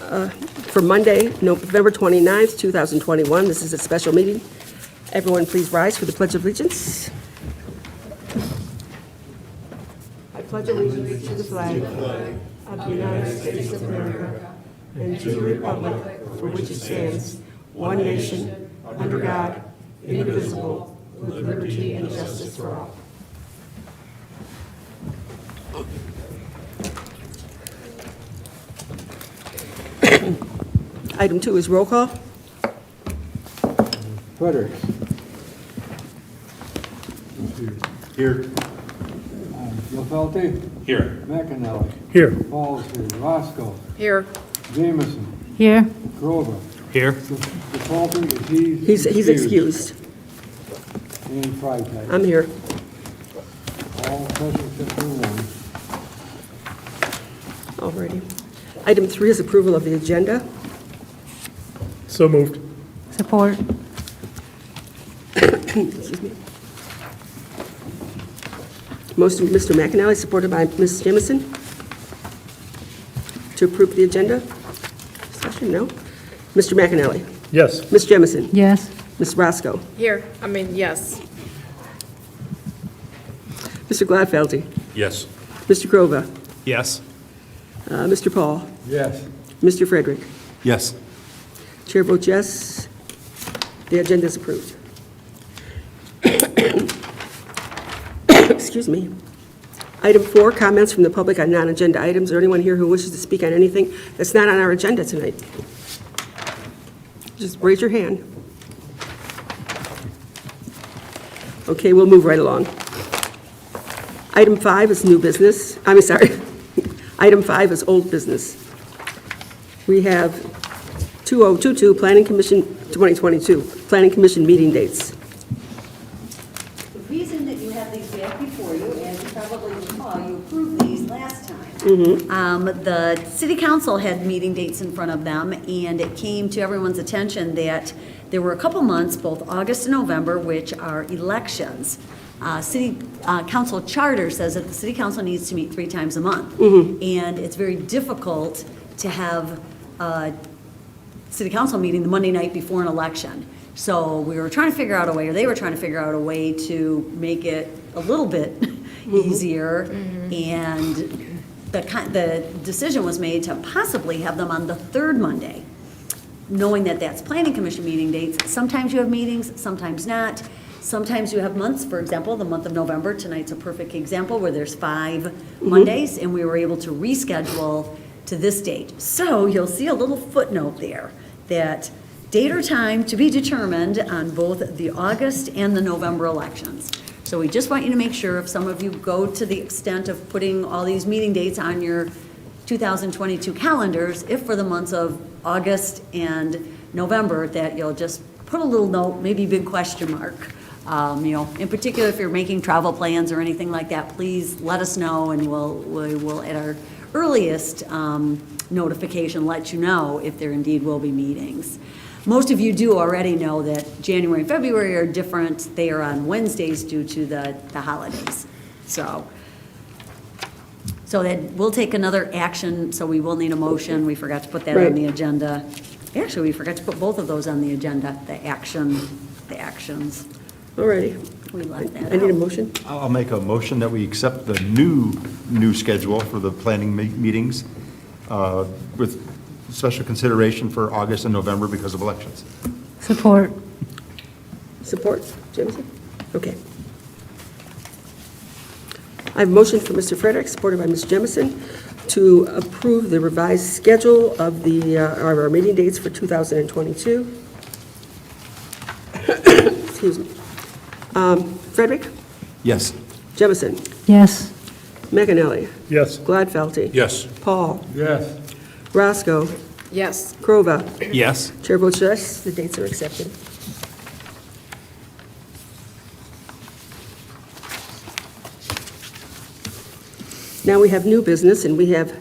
for Monday, November 29th, 2021. This is a special meeting. Everyone, please rise for the Pledge of Allegiance. I pledge allegiance to the flag of the United States of America and to the republic for which it stands, one nation, under God, indivisible, with liberty and justice for all. Item 2 is roll call. Fredericks. Here. Lafelte. Here. McAnally. Here. Paul's here. Roscoe. Here. Jameson. Here. Grover. Here. Lafelte, is He's excused. And Freitag. I'm here. All present except for one. Alrighty. Item 3 is approval of the agenda. So moved. Support. Excuse me. Motion, Mr. McAnally, supported by Ms. Jamison. To approve the agenda. Discussion, no. Mr. McAnally. Yes. Ms. Jamison. Yes. Ms. Roscoe. Here. Yes. Mr. Gladfeldy. Yes. Mr. Grova. Yes. Mr. Paul. Yes. Mr. Frederick. Yes. Chair votes yes. The agenda is approved. Excuse me. Item 4, comments from the public on non-agenda items. Is there anyone here who wishes to speak on anything that's not on our agenda tonight? Just raise your hand. Okay, we'll move right along. Item 5 is new business. Item 5 is old business. We have 2022 Planning Commission 2022 Planning Commission meeting dates. The reason that you have these back before you, as you probably recall, you approved these last time. The city council had meeting dates in front of them, and it came to everyone's attention that there were a couple months, both August and November, which are elections. City council charter says that the city council needs to meet 3 times a month. And it's very difficult to have a city council meeting the Monday night before an election. So we were trying to figure out a way, or they were trying to figure out a way to make it a little bit easier. And the decision was made to possibly have them on the 3rd Monday, knowing that that's planning commission meeting dates. Sometimes you have meetings, sometimes not. Sometimes you have months, for example, the month of November, tonight's a perfect example where there's 5 Mondays, and we were able to reschedule to this date. So you'll see a little footnote there that date or time to be determined on both the August and the November elections. So we just want you to make sure, if some of you go to the extent of putting all these meeting dates on your 2022 calendars, if for the months of August and November, that you'll just put a little note, maybe big question mark. In particular, if you're making travel plans or anything like that, please let us know, and we'll at our earliest notification let you know if there indeed will be meetings. Most of you do already know that January and February are different. They are on Wednesdays due to the holidays. So that we'll take another action, so we will need a motion. We forgot to put that on the agenda. Actually, we forgot to put both of those on the agenda, the actions. Alrighty. We left that I need a out. motion. I'll make a motion that we accept the new schedule for the planning meetings with special consideration for August and November because of elections. Support. Support, Jameson? Okay. I have a motion from Mr. Frederick, supported by Ms. Jemison, to approve the revised schedule of our meeting dates for 2022. Excuse me. Frederick? Yes. Jemison? Yes. McAnally? Yes. Gladfelty? Yes. Paul? Yes. Roscoe? Yes. Krova? Yes. Chair votes yes, the dates are accepted. Now we have new business, and we have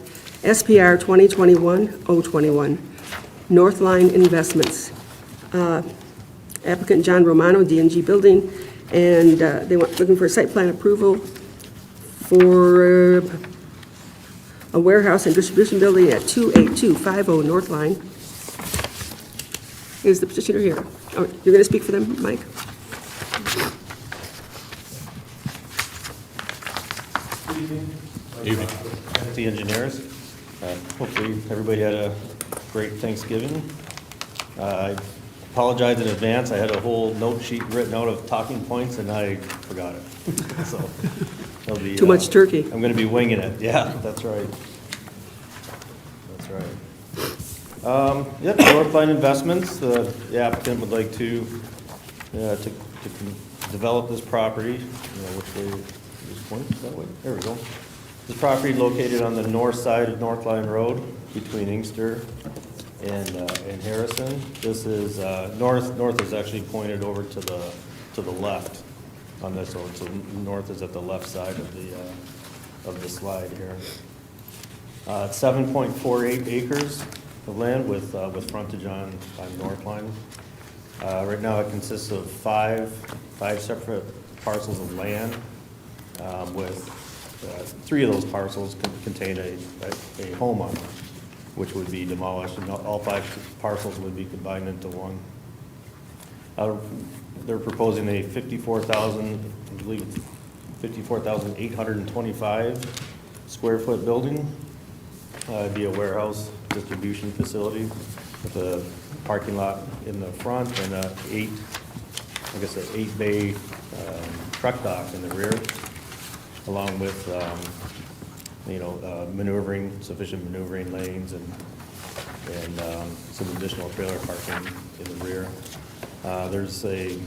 SPR 2021-021, Northline Investments. Applicant John Romano, D&G Building, and they want looking for a site plan approval for a warehouse and distribution building at 28250 North Line. Is the petitioner here? Oh, you're going to speak for them, Mike? Evening. The engineers. Hopefully, everybody had a great Thanksgiving. I apologize in advance. I had a whole note sheet written out of talking points, and I forgot it. So it'll be, Too much turkey. I'm going to be winging it. Yeah, that's right. That's right. Yep, Northline Investments. The applicant would like to develop this property. Which way? This point? That way? There we go. This property located on the north side of Northline Road between Inkster and Harrison. This is, north is actually pointed over to the left on this one. So north is at the left side of the slide here. 7.48 acres of land with frontage on Northline. Right now it consists of five separate parcels of land, with three of those parcels contain a home on them, which would be demolished, and all five parcels would be combined into one. They're proposing a 54,825 square foot building. It'd be a warehouse distribution facility with a parking lot in the front and an 8-bay truck dock in the rear, along with, sufficient maneuvering lanes and some additional trailer parking in the rear. There's a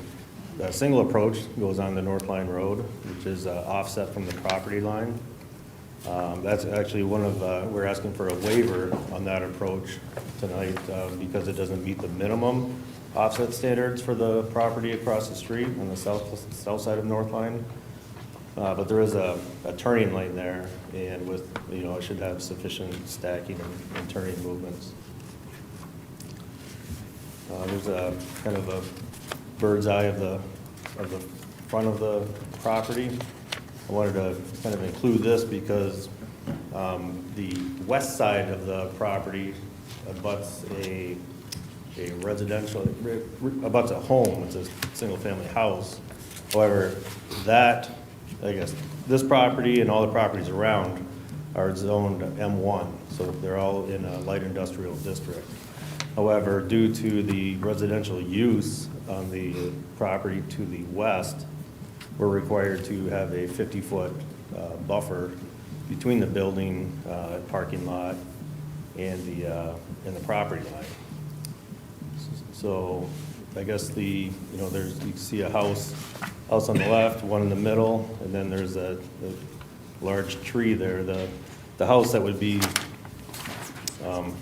single approach goes on the Northline Road, which is offset from the property line. That's actually we're asking for a waiver on that approach tonight because it doesn't meet the minimum offset standards for the property across the street on the south side of Northline. But there is a turning lane there, and with, it should have sufficient stacking and turning movements. There's a kind of a bird's eye of the front of the property. I wanted to kind of include this because the west side of the property abuts a residential, abuts a home. It's a single-family house. However, this property and all the properties around are zoned M1, so they're all in a light industrial district. However, due to the residential use on the property to the west, we're required to have a 50-foot buffer between the building, parking lot, and the property line. So I guess you see a house on the left, one in the middle, and then there's a large tree there. The house that would be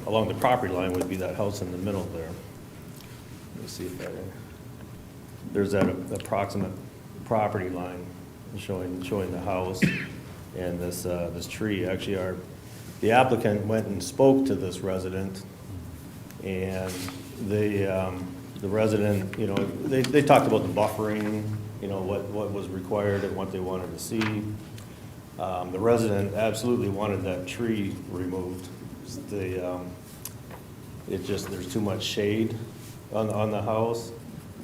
along the property line would be that house in the middle there. Let me see if there's that approximate property line showing the house and this tree. Actually, the applicant went and spoke to this resident, and the resident, they talked about the buffering, what was required and what they wanted to see. The resident absolutely wanted that tree removed. There's too much shade on the house,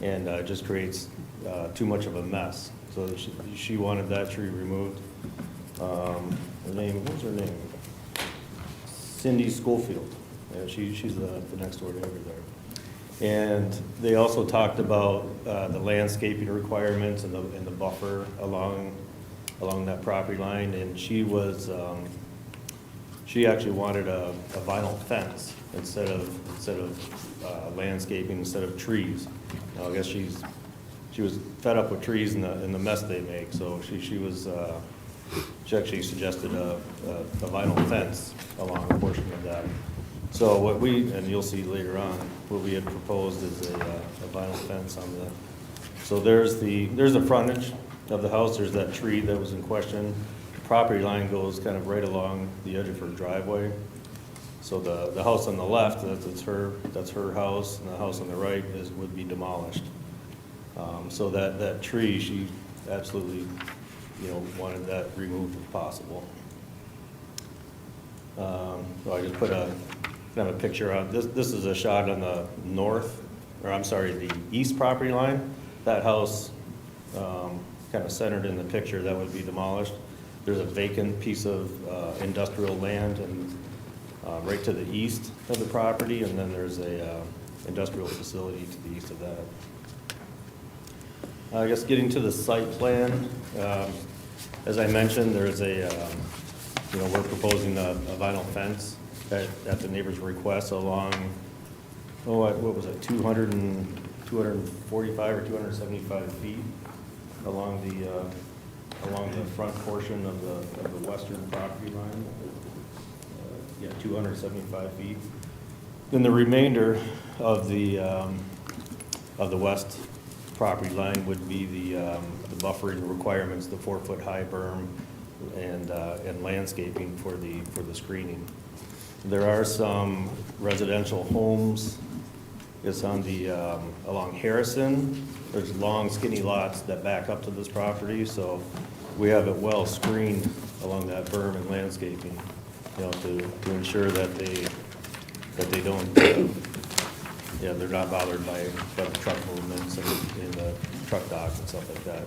and it just creates too much of a mess. So she wanted that tree removed. What was her name? Cindy Schofield. Yeah, she's the next door neighbor there. And they also talked about the landscaping requirements and the buffer along that property line. And she actually wanted a vinyl fence instead of landscaping, instead of trees. Now, I guess she was fed up with trees and the mess they make, so she actually suggested a vinyl fence along a portion of that. So and you'll see later on, what we had proposed is a vinyl fence on so there's the frontage of the house. There's that tree that was in question. The property line goes kind of right along the edge of her driveway. So the house on the left, that's her house, and the house on the right would be demolished. So that tree, she absolutely, wanted that removed if possible. So I just put kind of a picture on, this is a shot on the north, or I'm sorry, the east property line. That house, kind of centered in the picture, that would be demolished. There's a vacant piece of industrial land and right to the east of the property, and then there's a industrial facility to the east of that. I guess getting to the site plan, as I mentioned, there's we're proposing a vinyl fence at the neighbor's request along, what was it, 245 or 275 feet along the front portion of the western property line. 275 feet. Then the remainder of the west property line would be the buffering requirements, the 4-foot-high berm and landscaping for the screening. There are some residential homes. It's on along Harrison. There's long skinny lots that back up to this property, so we have it well screened along that berm and landscaping, to ensure that they don't, they're not bothered by the truck movements and the truck docks and stuff like that.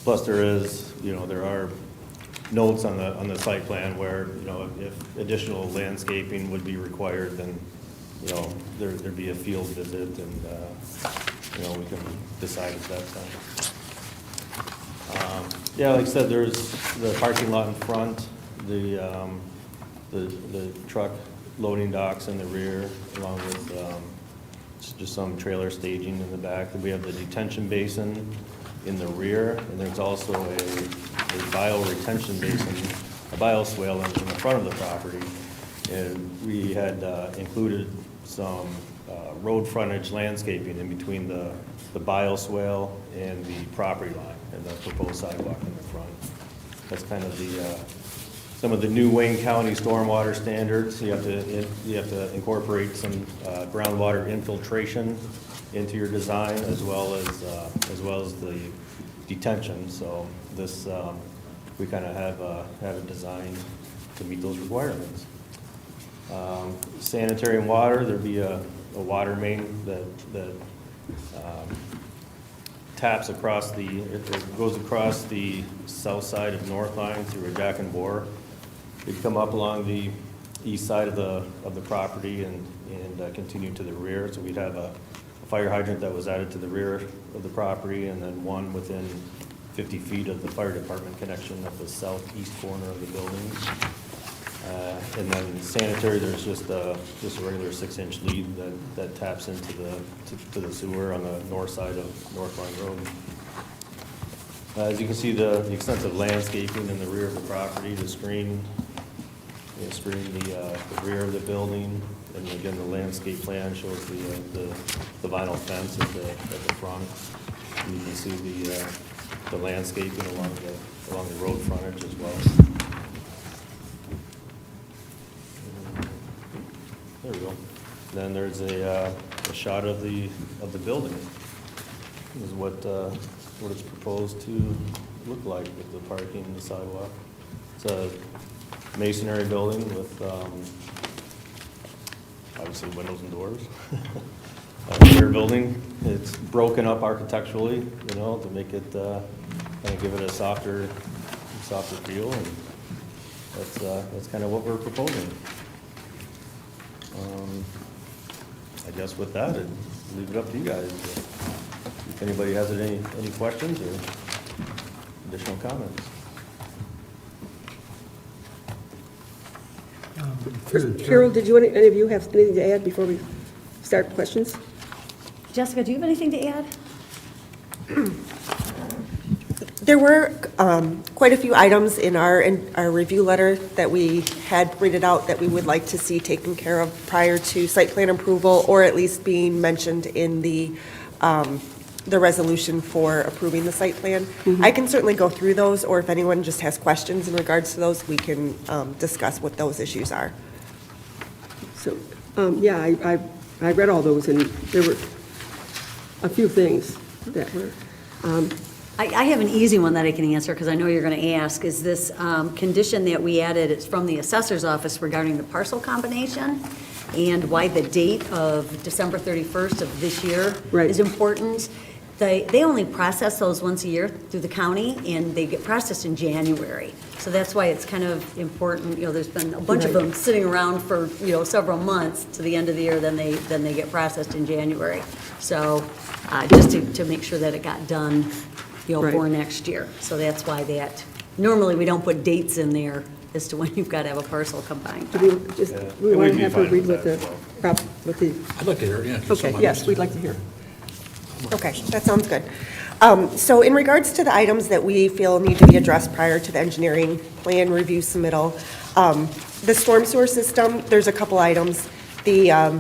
Plus there are notes on the site plan where, if additional landscaping would be required, then, there'd be a field visit and, we can decide at that time. Like I said, there's the parking lot in front, the truck loading docks in the rear, along with just some trailer staging in the back. Then we have the detention basin in the rear, and there's also a bioretention basin, a bioswale in the front of the property. And we had included some road frontage landscaping in between the bioswale and the property line, and the proposed sidewalk in the front. That's kind of some of the new Wayne County stormwater standards. You have to incorporate some groundwater infiltration into your design, as well as the detention. So this we kind of have it designed to meet those requirements. Sanitary and water, there'd be a water main that taps across it goes across the south side of North Line through a jack and bore. It'd come up along the east side of the property and continue to the rear. So we'd have a fire hydrant that was added to the rear of the property, and then one within 50 feet of the fire department connection at the southeast corner of the building. And then sanitary, there's just a regular 6-inch lead that taps into the sewer on the north side of North Line Road. As you can see, the extensive landscaping in the rear of the property to screen the rear of the building. And again, the landscape plan shows the vinyl fence at the front. And you can see the landscaping along the road frontage as well. There we go. Then there's a shot of the building. This is what it's proposed to look like with the parking and the sidewalk. It's a masonry building with obviously windows and doors. Rear building. It's broken up architecturally, to make it kind of give it a softer feel, and that's kind of what we're proposing. I guess with that, I'd leave it up to you guys. If anybody has any questions or additional comments. Carol, did any of you have anything to add before we start questions? Jessica, do you have anything to add? There were quite a few items in our review letter that we had printed out that we would like to see taken care of prior to site plan approval, or at least being mentioned in the resolution for approving the site plan. I can certainly go through those, or if anyone just has questions in regards to those, we can discuss what those issues are. So, I read all those, and there were a few things that were, I have an easy one that I can answer, because I know you're going to ask, is this condition that we added, it's from the assessor's office regarding the parcel combination, and why the date of December 31st of this year Right. is important. They only process those once a year through the county, and they get processed in January. So that's why it's kind of important, there's been a bunch of Right. them sitting around for, several months to the end of the year, then they get processed in January. So, just to make sure that it got done, Right. for next year. So that's why normally we don't put dates in there as to when you've got to have a parcel combined. Do we just, Yeah. we And want we'd to be have her fine read with what that the, as what the, I'd like to hear it, yeah. just okay, so I yes, understand. we'd like to hear. Okay, that sounds good. So in regards to the items that we feel need to be addressed prior to the engineering plan review submittal, the storm sewer system, there's a couple items. The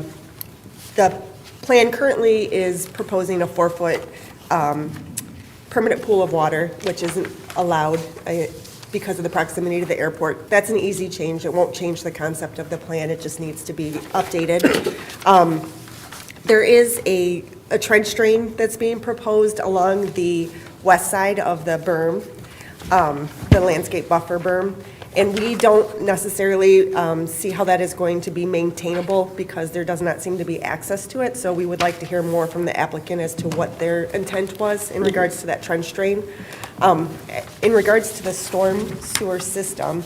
plan currently is proposing a 4-foot permanent pool of water, which isn't allowed because of the proximity to the airport. That's an easy change. It won't change the concept of the plan. It just needs to be updated. There is a trench drain that's being proposed along the west side of the berm, the landscape buffer berm. And we don't necessarily see how that is going to be maintainable because there does not seem to be access to it. So we would like to hear more from the applicant as to what their intent was in regards to that trench drain. In regards to the storm sewer system,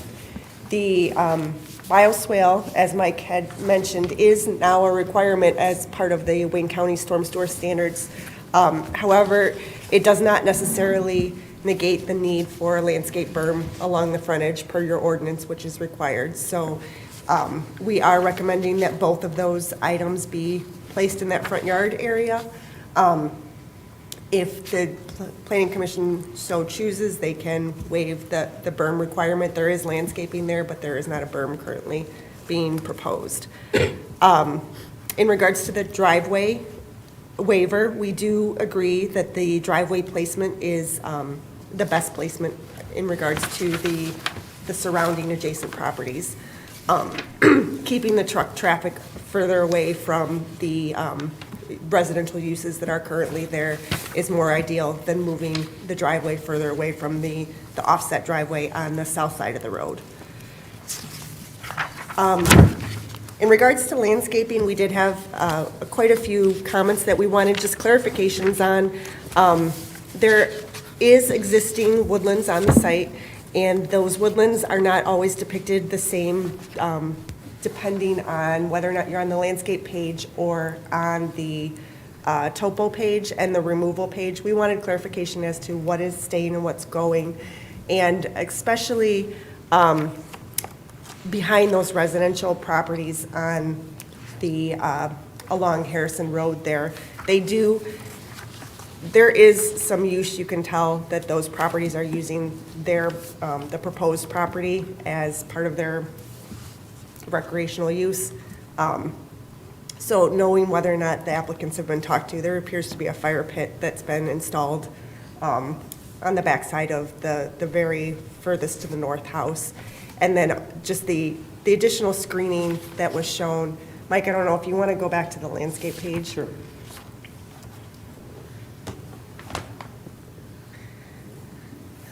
the bioswale, as Mike had mentioned, is now a requirement as part of the Wayne County Storm Sewer Standards. However, it does not necessarily negate the need for a landscape berm along the frontage per your ordinance, which is required. So we are recommending that both of those items be placed in that front yard area. If the planning commission so chooses, they can waive the berm requirement. There is landscaping there, but there is not a berm currently being proposed. In regards to the driveway waiver, we do agree that the driveway placement is the best placement in regards to the surrounding adjacent properties. Keeping the truck traffic further away from the residential uses that are currently there is more ideal than moving the driveway further away from the offset driveway on the south side of the road. In regards to landscaping, we did have quite a few comments that we wanted just clarifications on. There is existing woodlands on the site, and those woodlands are not always depicted the same depending on whether or not you're on the landscape page or on the topo page and the removal page. We wanted clarification as to what is staying and what's going, and especially behind those residential properties on the, along Harrison Road there. There is some use, you can tell, that those properties are using their, the proposed property as part of their recreational use. So knowing whether or not the applicants have been talked to, there appears to be a fire pit that's been installed on the backside of the very furthest to the north house. And then just the additional screening that was shown. Mike, I don't know if you want to go back to the landscape page. Sure.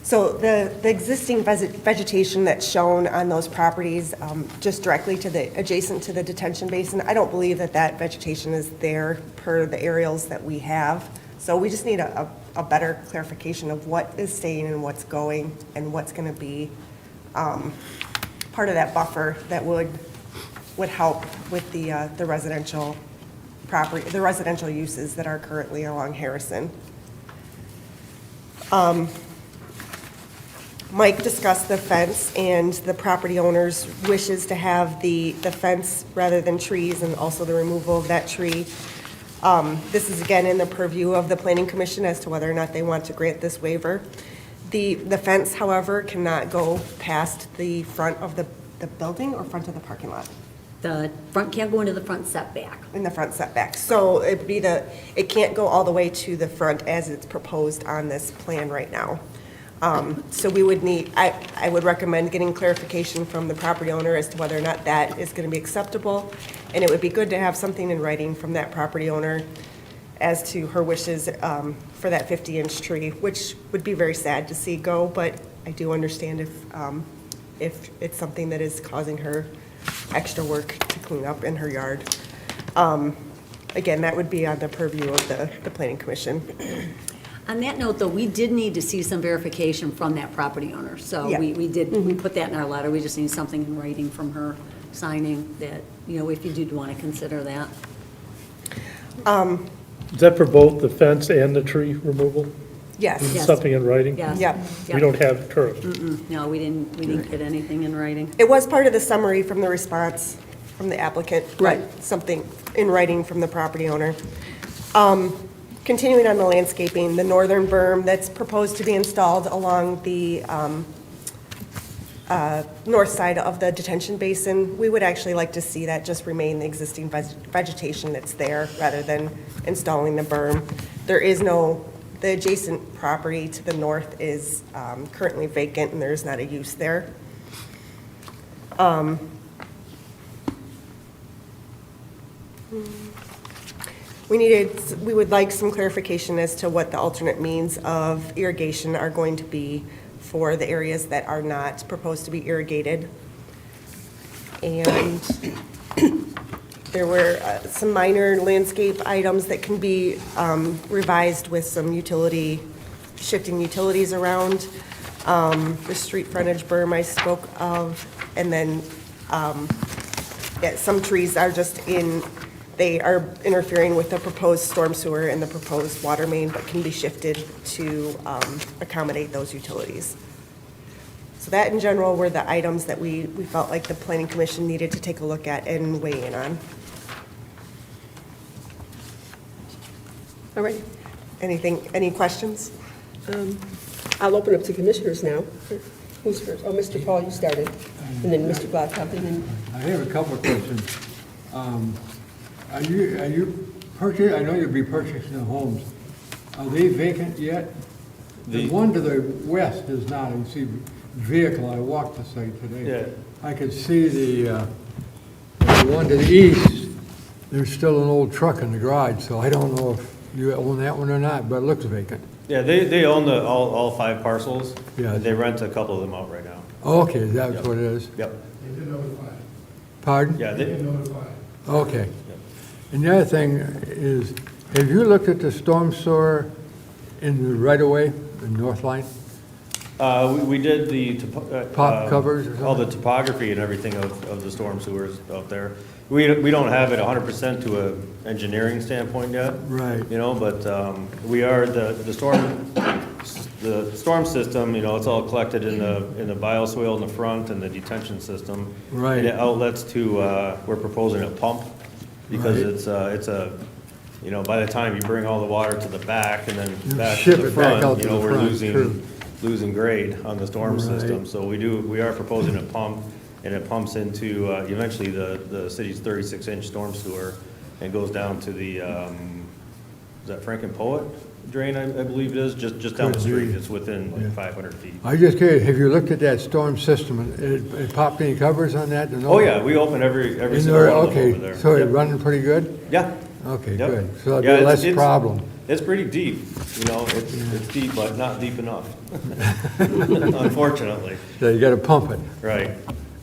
So the existing vegetation that's shown on those properties, just directly to the, adjacent to the detention basin, I don't believe that that vegetation is there per the aerials that we have. So we just need a better clarification of what is staying and what's going and what's going to be part of that buffer that would help with the residential property, the residential uses that are currently along Harrison. Mike discussed the fence and the property owner's wishes to have the fence rather than trees, and also the removal of that tree. This is again in the purview of the Planning Commission as to whether or not they want to grant this waiver. The fence, however, cannot go past the front of the building or front of the parking lot. The front can't go into the front setback. In the front setback. So it'd be it can't go all the way to the front as it's proposed on this plan right now. So we would need, I would recommend getting clarification from the property owner as to whether or not that is going to be acceptable. And it would be good to have something in writing from that property owner as to her wishes for that 50-inch tree, which would be very sad to see go, but I do understand if it's something that is causing her extra work to clean up in her yard. Again, that would be on the purview of the Planning Commission. On that note, though, we did need to see some verification from that property owner. So Yeah. we put that in our letter. We just need something in writing from her signing that, if you did want to consider that. Is that for both the fence and the tree removal? Yes. Yes. Something in writing? Yes. Yep. Yep. We don't have current. No, we didn't get anything in writing. It was part of the summary from the response from the applicant. but Right. Something in writing from the property owner. Continuing on the landscaping, the northern berm that's proposed to be installed along the north side of the detention basin, we would actually like to see that just remain the existing vegetation that's there rather than installing the berm. The adjacent property to the north is currently vacant and there's not a use there. We would like some clarification as to what the alternate means of irrigation are going to be for the areas that are not proposed to be irrigated. And there were some minor landscape items that can be revised with some shifting utilities around. The street frontage berm I spoke of, and then some trees are they are interfering with the proposed storm sewer and the proposed water main, but can be shifted to accommodate those utilities. So that in general were the items that we felt like the Planning Commission needed to take a look at and weigh in on. All right. Any questions? I'll open up to commissioners now. Who's first? Oh, Mr. Paul, you started, and then Mr. Blacktop, and then, I have a couple of questions. Are you purchasing, I know you'll be purchasing the homes. Are they vacant yet? The one to the west is not. You see vehicle, I walked the site today. Yeah. I could see the one to the east, there's still an old truck in the garage, so I don't know if you own that one or not, but it looks vacant. Yeah, they own all 5 parcels. Yeah. They rent a couple of them out right now. Okay, that's Yep. what it is. Yep. Pardon? Yeah, Okay. And the other thing is, have you looked at the storm sewer in the right-of-way, the north line? we did the Pop covers or all the something? topography and everything of the storm sewers out there. We don't have it 100% to a engineering standpoint yet. Right. But we are the storm system. It's all collected in the bioswale in the front and the detention system. Right. And it outlets to we're proposing a pump because Right. it's a by the time you bring all the water to the back and then You back ship to the it back front, out to the we're front, true. losing grade on the storm Right. system. So we are proposing a pump, and it pumps into eventually the city's 36-inch storm sewer and goes down to the, is that Franken Poet drain, I believe it is, just down the Could be. street. It's within Yeah. 500 feet. I was just curious, have you looked at that storm system? It popped any covers on that? Oh, yeah, we open every In single there, one of them okay, over there. so it's Yep. running pretty good? Yeah. Okay, Yep. good. So Yeah, there'll be less it's- problem. It's pretty deep, it's deep, but not deep enough, unfortunately. So you gotta pump it. Right.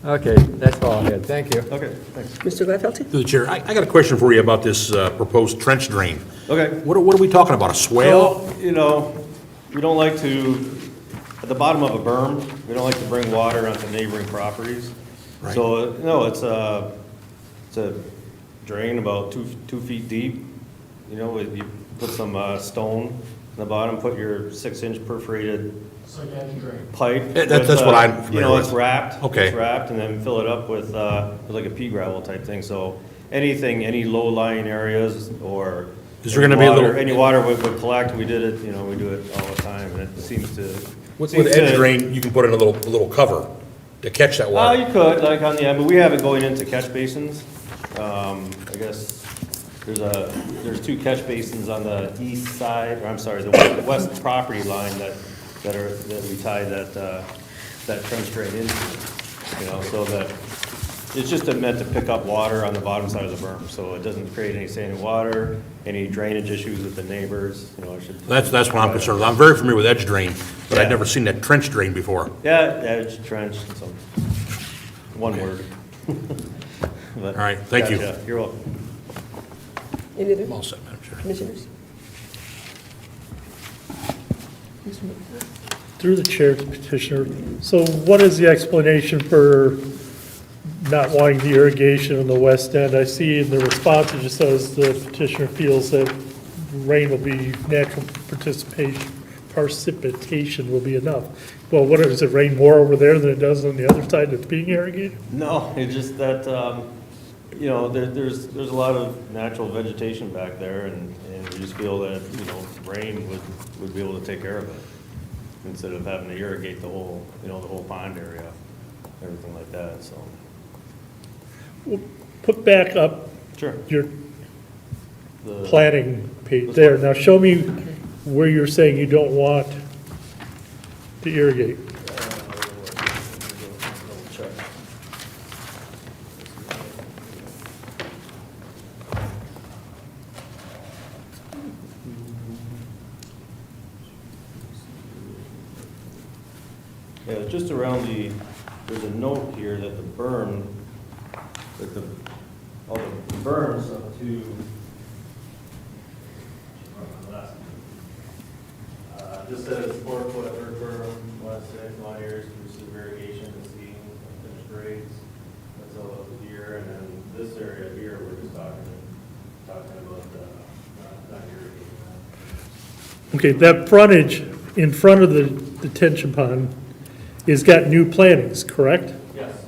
Okay, that's all I had. Thank you. Okay, thanks. Mr. Gladfelter? Through the chair, I got a question for you about this proposed trench drain. Okay. What are we talking about, a swale? Well, we don't like to, at the bottom of a berm, we don't like to bring water onto neighboring properties. Right. So, no, it's a drain about 2 feet deep. You put some stone in the bottom, put your 6-inch perforated pipe. Yeah, that's what I'm familiar with. It's wrapped. Okay. It's wrapped, and then fill it up with like a pea gravel type thing. So any low-lying areas or Is there gonna be a little- any water would collect, we did it, we do it all the time, and it seems to. With seems edge to- drain, you can put in a little cover to catch that water. You could, like on the end, but we have it going into catch basins. I guess there's 2 catch basins on the east side, or I'm sorry, the west property line that we tie that trench drain into, so that It's just meant to pick up water on the bottom side of the berm, so it doesn't create any standing water, any drainage issues with the neighbors, you know, it should. That's what I'm concerned with. I'm very familiar with edge drain, but I'd Yeah. never seen that trench drain before. Yeah, edge, trench, and some, one word. All right, thank you. You're welcome. Any other I'm all set, Madam Chair. commissioners? Through the chair to petitioner, so what is the explanation for not wanting the irrigation on the west end? I see in the response, it just says the petitioner feels that rain will be, natural precipitation will be enough. Well, what, does it rain more over there than it does on the other side that's being irrigated? No, it's just that, you know, there's a lot of natural vegetation back there, and we just feel that, you know, rain would be able to take care of it, instead of having to irrigate the whole, you know, the whole pond area, everything like that, so. Put back up Sure. your The- planting page there. Now show me where you're saying you don't want to irrigate. Check. Yeah, just around there's a note here that the berm, that all the berms up to, just says 4-foot earth berm, last 6 lawn areas to receive irrigation and seeding of finished grades. That's all up here, and then this area here, we're just talking about, not irrigating that. Okay, that frontage in front of the detention pond is got new plantings, correct? Yes.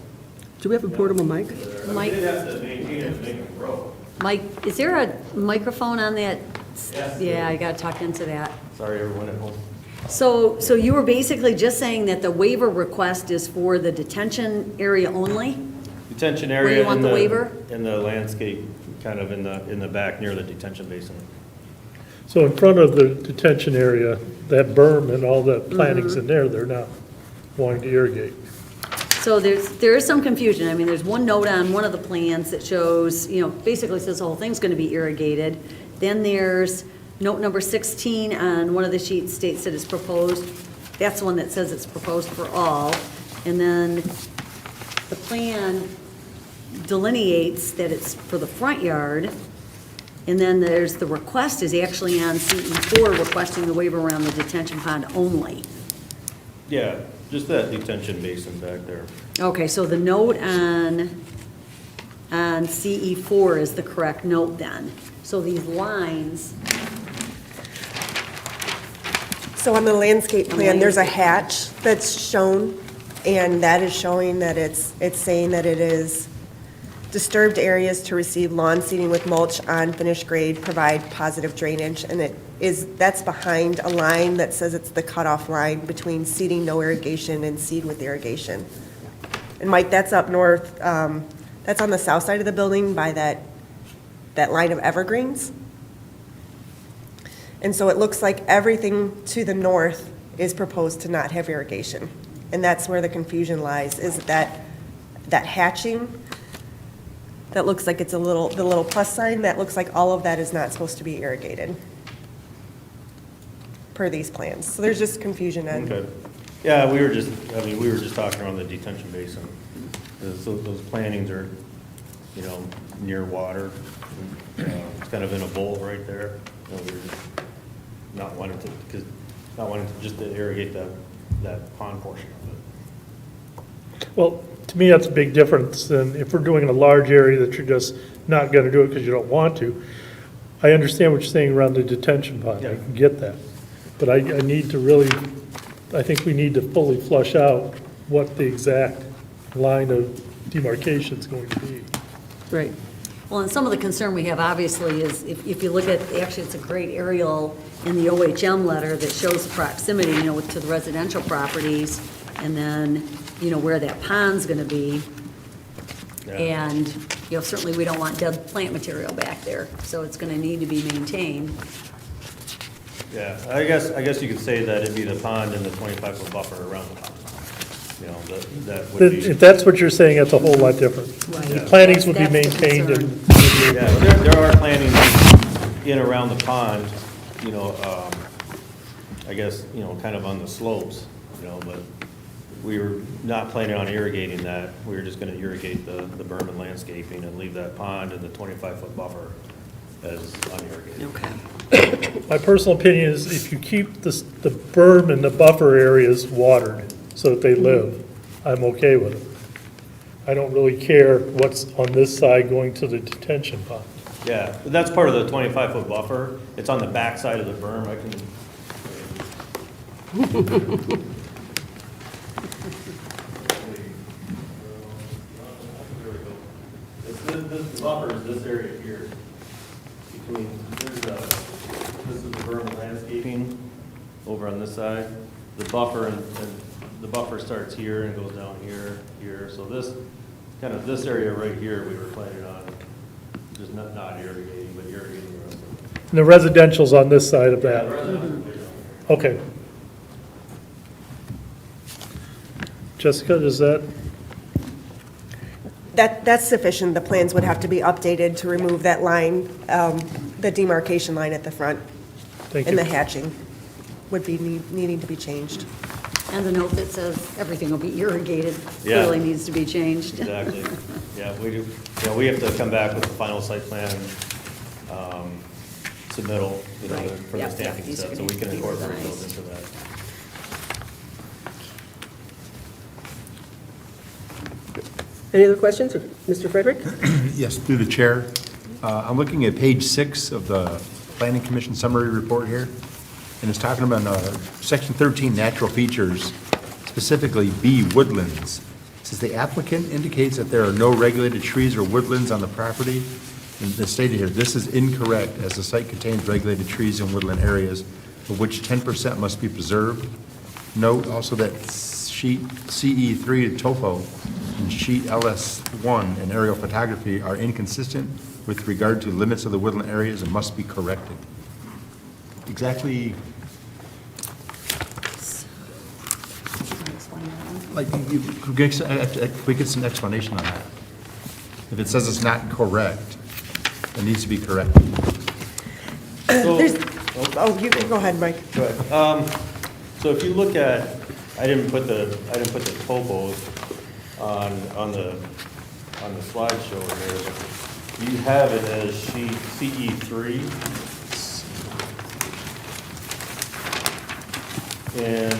Do we have a portable mic? Mike? We did have to maintain it to make it grow. Mike, is there a microphone on that? Yes. Yeah, I gotta talk into that. Sorry, everyone at home. So you were basically just saying that the waiver request is for the detention area only? Detention Where you area want in the waiver? in the landscape, kind of in the back near the detention basin. So in front of the detention area, that berm and all the plantings in there, they're not wanting to irrigate. So there is some confusion. I mean, there's one note on one of the plans that shows, you know, basically says the whole thing's gonna be irrigated. Then there's note number 16 on one of the sheets states that it's proposed. That's the one that says it's proposed for all. And then the plan delineates that it's for the front yard. And then there's, the request is actually on CE4 requesting the waiver around the detention pond only. Yeah, just that detention basin back there. Okay, so the note on CE4 is the correct note then. So these lines, So on the landscape plan, there's a hatch that's shown, and that is showing that it's saying that it is disturbed areas to receive lawn seeding with mulch on finished grade, provide positive drainage, and that's behind a line that says it's the cutoff line between seeding no irrigation and seed with irrigation. And Mike, that's up north, that's on the south side of the building by that line of evergreens. And so it looks like everything to the north is proposed to not have irrigation. And that's where the confusion lies, is that hatching, that looks like it's the little plus sign, that looks like all of that is not supposed to be irrigated per these plans. So there's just confusion on. Okay. Yeah, we were just talking around the detention basin. Those plantings are, you know, near water. It's kind of in a bowl right there. You know, we were just not wanting to just to irrigate that pond portion of it. Well, to me, that's a big difference than if we're doing a large area that you're just not gonna do it because you don't want to. I understand what you're saying around the detention pond, I can get that. But I need to really, I think we need to fully flush out what the exact line of demarcation is going to be. Right. Well, and some of the concern we have obviously is if you look at, actually it's a great aerial in the OHM letter that shows the proximity, you know, to the residential properties and then, you know, where that pond's gonna be. Yeah. And, you know, certainly we don't want dead plant material back there, so it's gonna need to be maintained. Yeah, I guess you could say that it'd be the pond and the 25-foot buffer around the pond. you know, that would be. If that's what you're saying, that's a whole lot different. The plantings would be That's the maintained and, Yeah, but there are plantings in around the pond, you know, I guess, you know, kind of on the slopes, you know, but we were not planning on irrigating that. We were just gonna irrigate the berm and landscaping and leave that pond and the 25-foot buffer as unirrigated. Okay. my personal opinion is if you keep the berm and the buffer areas watered so that they live, I'm okay with it. I don't really care what's on this side going to the detention pond. Yeah, but that's part of the 25-foot buffer. It's on the back side of the berm. I can. There we go. This buffer is this area here. Between, this is the berm and landscaping over on this side. The buffer and the buffer starts here and goes down here, here. So this, kind of this area right here, we were planning on just not irrigating, but irrigating the rest of it. And the residential's on this side of that. Okay. Jessica, does that, That's sufficient. The plans would have to be updated to remove that line, the demarcation line at the front. thank And the you. hatching would be needing to be changed. And the note that says everything will be irrigated Yeah. clearly needs to be changed. Exactly. Yeah, we do, you know, we have to come back with the final site plan, submittal, you know, Right. for the Yep, stamping these are set, so gonna we can be incorporate revised. those into that. Any other questions? Mr. Frederick? Yes, through the chair. I'm looking at page 6 of the Planning Commission summary report here, and it's talking about section 13, natural features, specifically B, woodlands. It says the applicant indicates that there are no regulated trees or woodlands on the property. And it's stated here, this is incorrect, as the site contains regulated trees and woodland areas, of which 10% must be preserved. Note also that sheet CE3 Topo and sheet LS1 and aerial photography are inconsistent with regard to limits of the woodland areas and must be corrected. Exactly, like, could we get some explanation on that? If it says it's not correct, it needs to be corrected. Oh, you can go ahead, Mike. Go ahead. So if you look at, I didn't put the topos on the slideshow here, but you have it as sheet CE3. And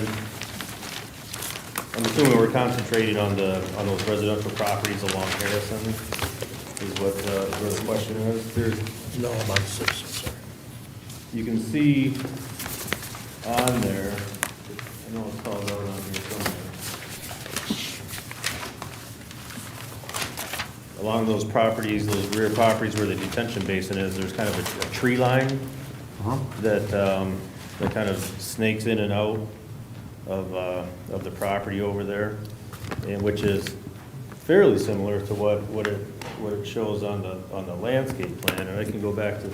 I'm assuming we're concentrating on those residential properties along Harrison, is what where the question is. No, I'm on 6, I'm sorry. You can see on there, I know it's called out on here somewhere. Along those properties, those rear properties where the detention basin is, there's kind of a tree line that kind of snakes in and out of the property over there, and which is fairly similar to what it shows on the landscape plan. And I can go back to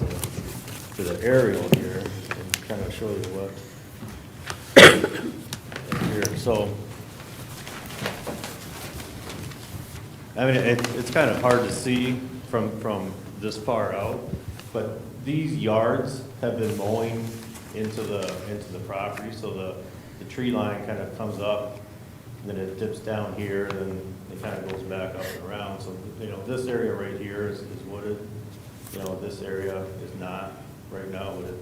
the aerial here and kind of show you what here. So, I mean, it's kind of hard to see from this far out, but these yards have been mowing into the property, so the tree line kind of comes up, and then it dips down here, and then it kind of goes back up and around. So, you know, this area right here is wooded. You know, this area is not right now wooded.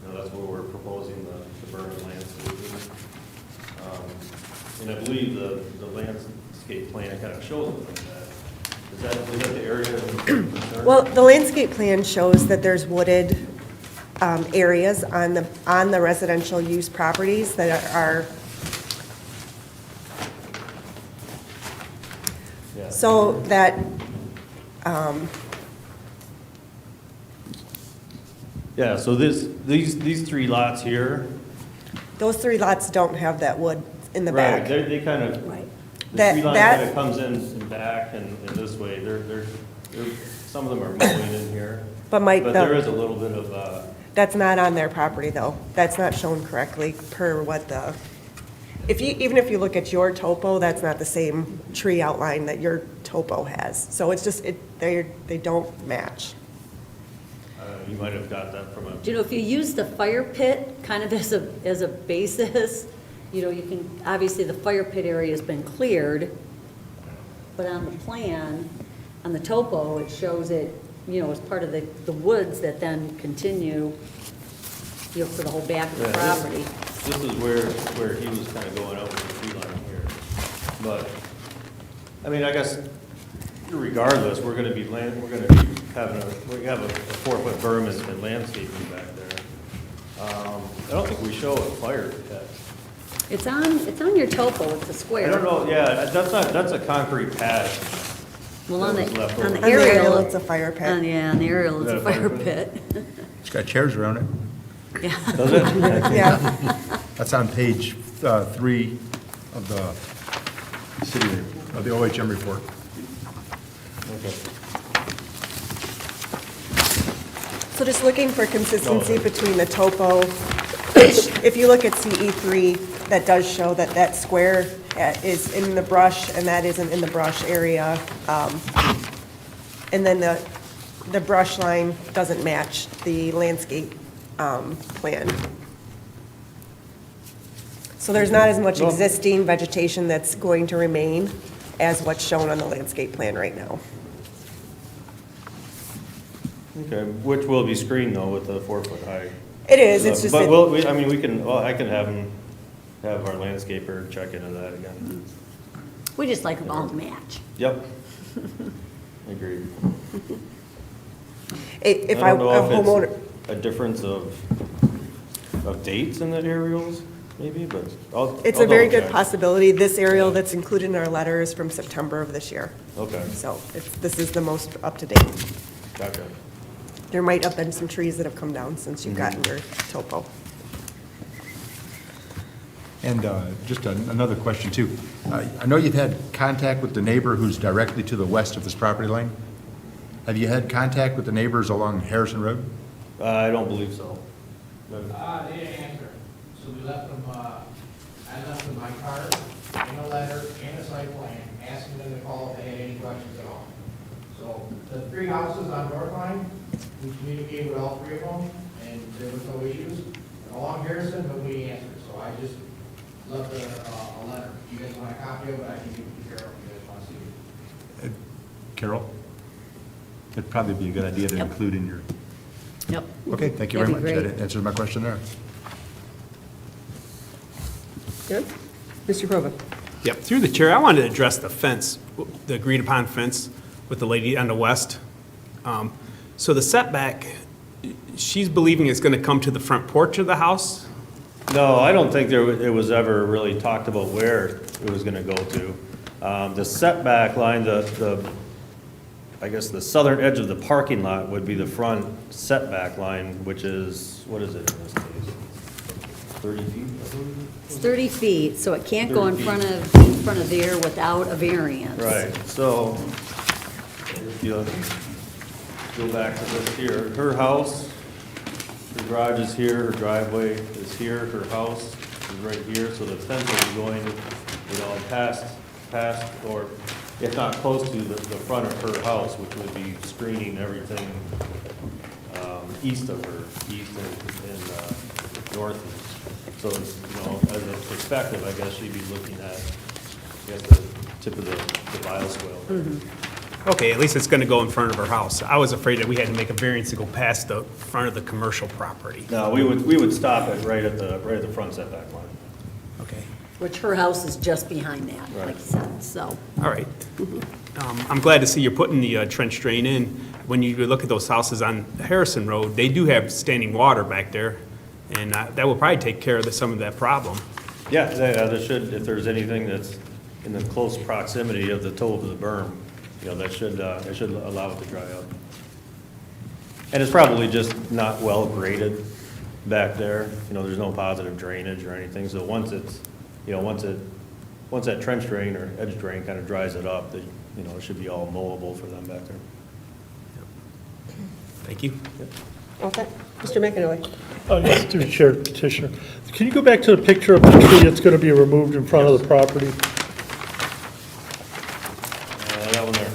You know, that's where we're proposing the berm landscaping. And I believe the landscape plan kind of shows it like that. Is that the area of concern? Well, the landscape plan shows that there's wooded areas on the residential use properties that are, Yeah. so that, Yeah, so these three lots here. those 3 lots don't have that wood in the Right, back. they kind of, Right. the That- tree line that- kind of comes in back and this way. Some of them are mowing in here. But Mike, But there is a little bit of, that's not on their property, though. That's not shown correctly per what the even if you look at your topo, that's not the same tree outline that your topo has. So it's just, they don't match. You might have got that from a, Do you know, if you use the fire pit kind of as a basis, you know, you can, obviously the fire pit area has been cleared, but on the plan, on the topo, it shows it, you know, as part of the woods that then continue, you know, for the whole back of the Yeah, property. this is where he was kind of going out with the tree line here. But, I mean, I guess regardless, we're gonna be we have a 4-foot berm and landscaping back there. I don't think we show a fire pit. It's on your topo, it's a square. I don't know, yeah, that's a concrete pad. Well, on that was left the over. aerial. On the aerial, it's a fire pit. On the aerial, it's Is a that a fire fire pit. It's got chairs around it. Yeah. Does it? Yeah, That's on page 3 of the city, of the OHM report. Okay. so just looking for consistency between the topo, which, if you look at CE3, that does show that that square is in the brush, and that isn't in the brush area. And then the brush line doesn't match the landscape plan. So there's not as much existing vegetation that's going to remain as what's shown on the landscape plan right now. Okay, which will be screened though with the 4-foot high. It is, it's just, But that- I can have our landscaper check into that again. We just like them all to match. Yep. Agreed. if I a don't know if homeowner, it's a difference of dates in the aerials, maybe, but it's I'll a very double good check. possibility. This aerial that's included in our letter is from September of this year. Okay, So this is the most up-to-date. gotcha. There might have been some trees that have come down since you've gotten your topo. And just another question, too. I know you've had contact with the neighbor who's directly to the west of this property line. Have you had contact with the neighbors along Harrison Road? I don't believe so. They didn't answer, so we left them, I left them my card, and a letter, and a site plan, asking them to call if they had any questions at all. So, the 3 houses on North Line, we communicated with all 3 of them, and there was no issues. And along Harrison, nobody answered, so I just left a letter. You guys want a copy of it, I can give it to Carol if you guys want to see it. Carol? It'd probably be a good idea to Yep. include in your... Yep. Okay, thank you very much. That'd be That answers my question there. Good? Mr. Prova? Yep, through the chair, I wanted to address the fence, the agreed-upon fence with the lady on the west. So the setback, she's believing it's going to come to the front porch of the house? No, I don't think it was ever really talked about where it was gonna go to. The setback line, I guess the southern edge of the parking lot would be the front setback line, which is, what is it in this case? 30 feet, I believe? It's 30 feet, so it can't go in 30 front of there without a variance. Right, so, if you go back to this here, her house, her garage is here, her driveway is here, her house is right here, so the fence will be going, past, or if not close to the front of her house, which would be screening everything, east of her, east and northeast. So, as a perspective, I guess she'd be looking at, the tip of the bioswale. Okay, at least it's going to go in front of her house. I was afraid that we had to make a variance to go past the front of the commercial property. No, we would stop it right at the front setback line. Okay, Which her house is just behind that, like you said, so. all right. I'm glad to see you're putting the trench drain in. When you look at those houses on Harrison Road, they do have standing water back there, and that will probably take care of some of that problem. Yeah, there should, if there's anything that's in the close proximity of the toe of the berm, that should allow it to dry up. And it's probably just not well graded back there. There's no positive drainage or anything. So once that trench drain or edge drain kind of dries it up, it should be all mowable for them back there. Thank you. Okay. Mr. McAnally? Yes, through the chair, petitioner. Can you go back to the picture of the tree that's going to be removed in front of the property? That one there.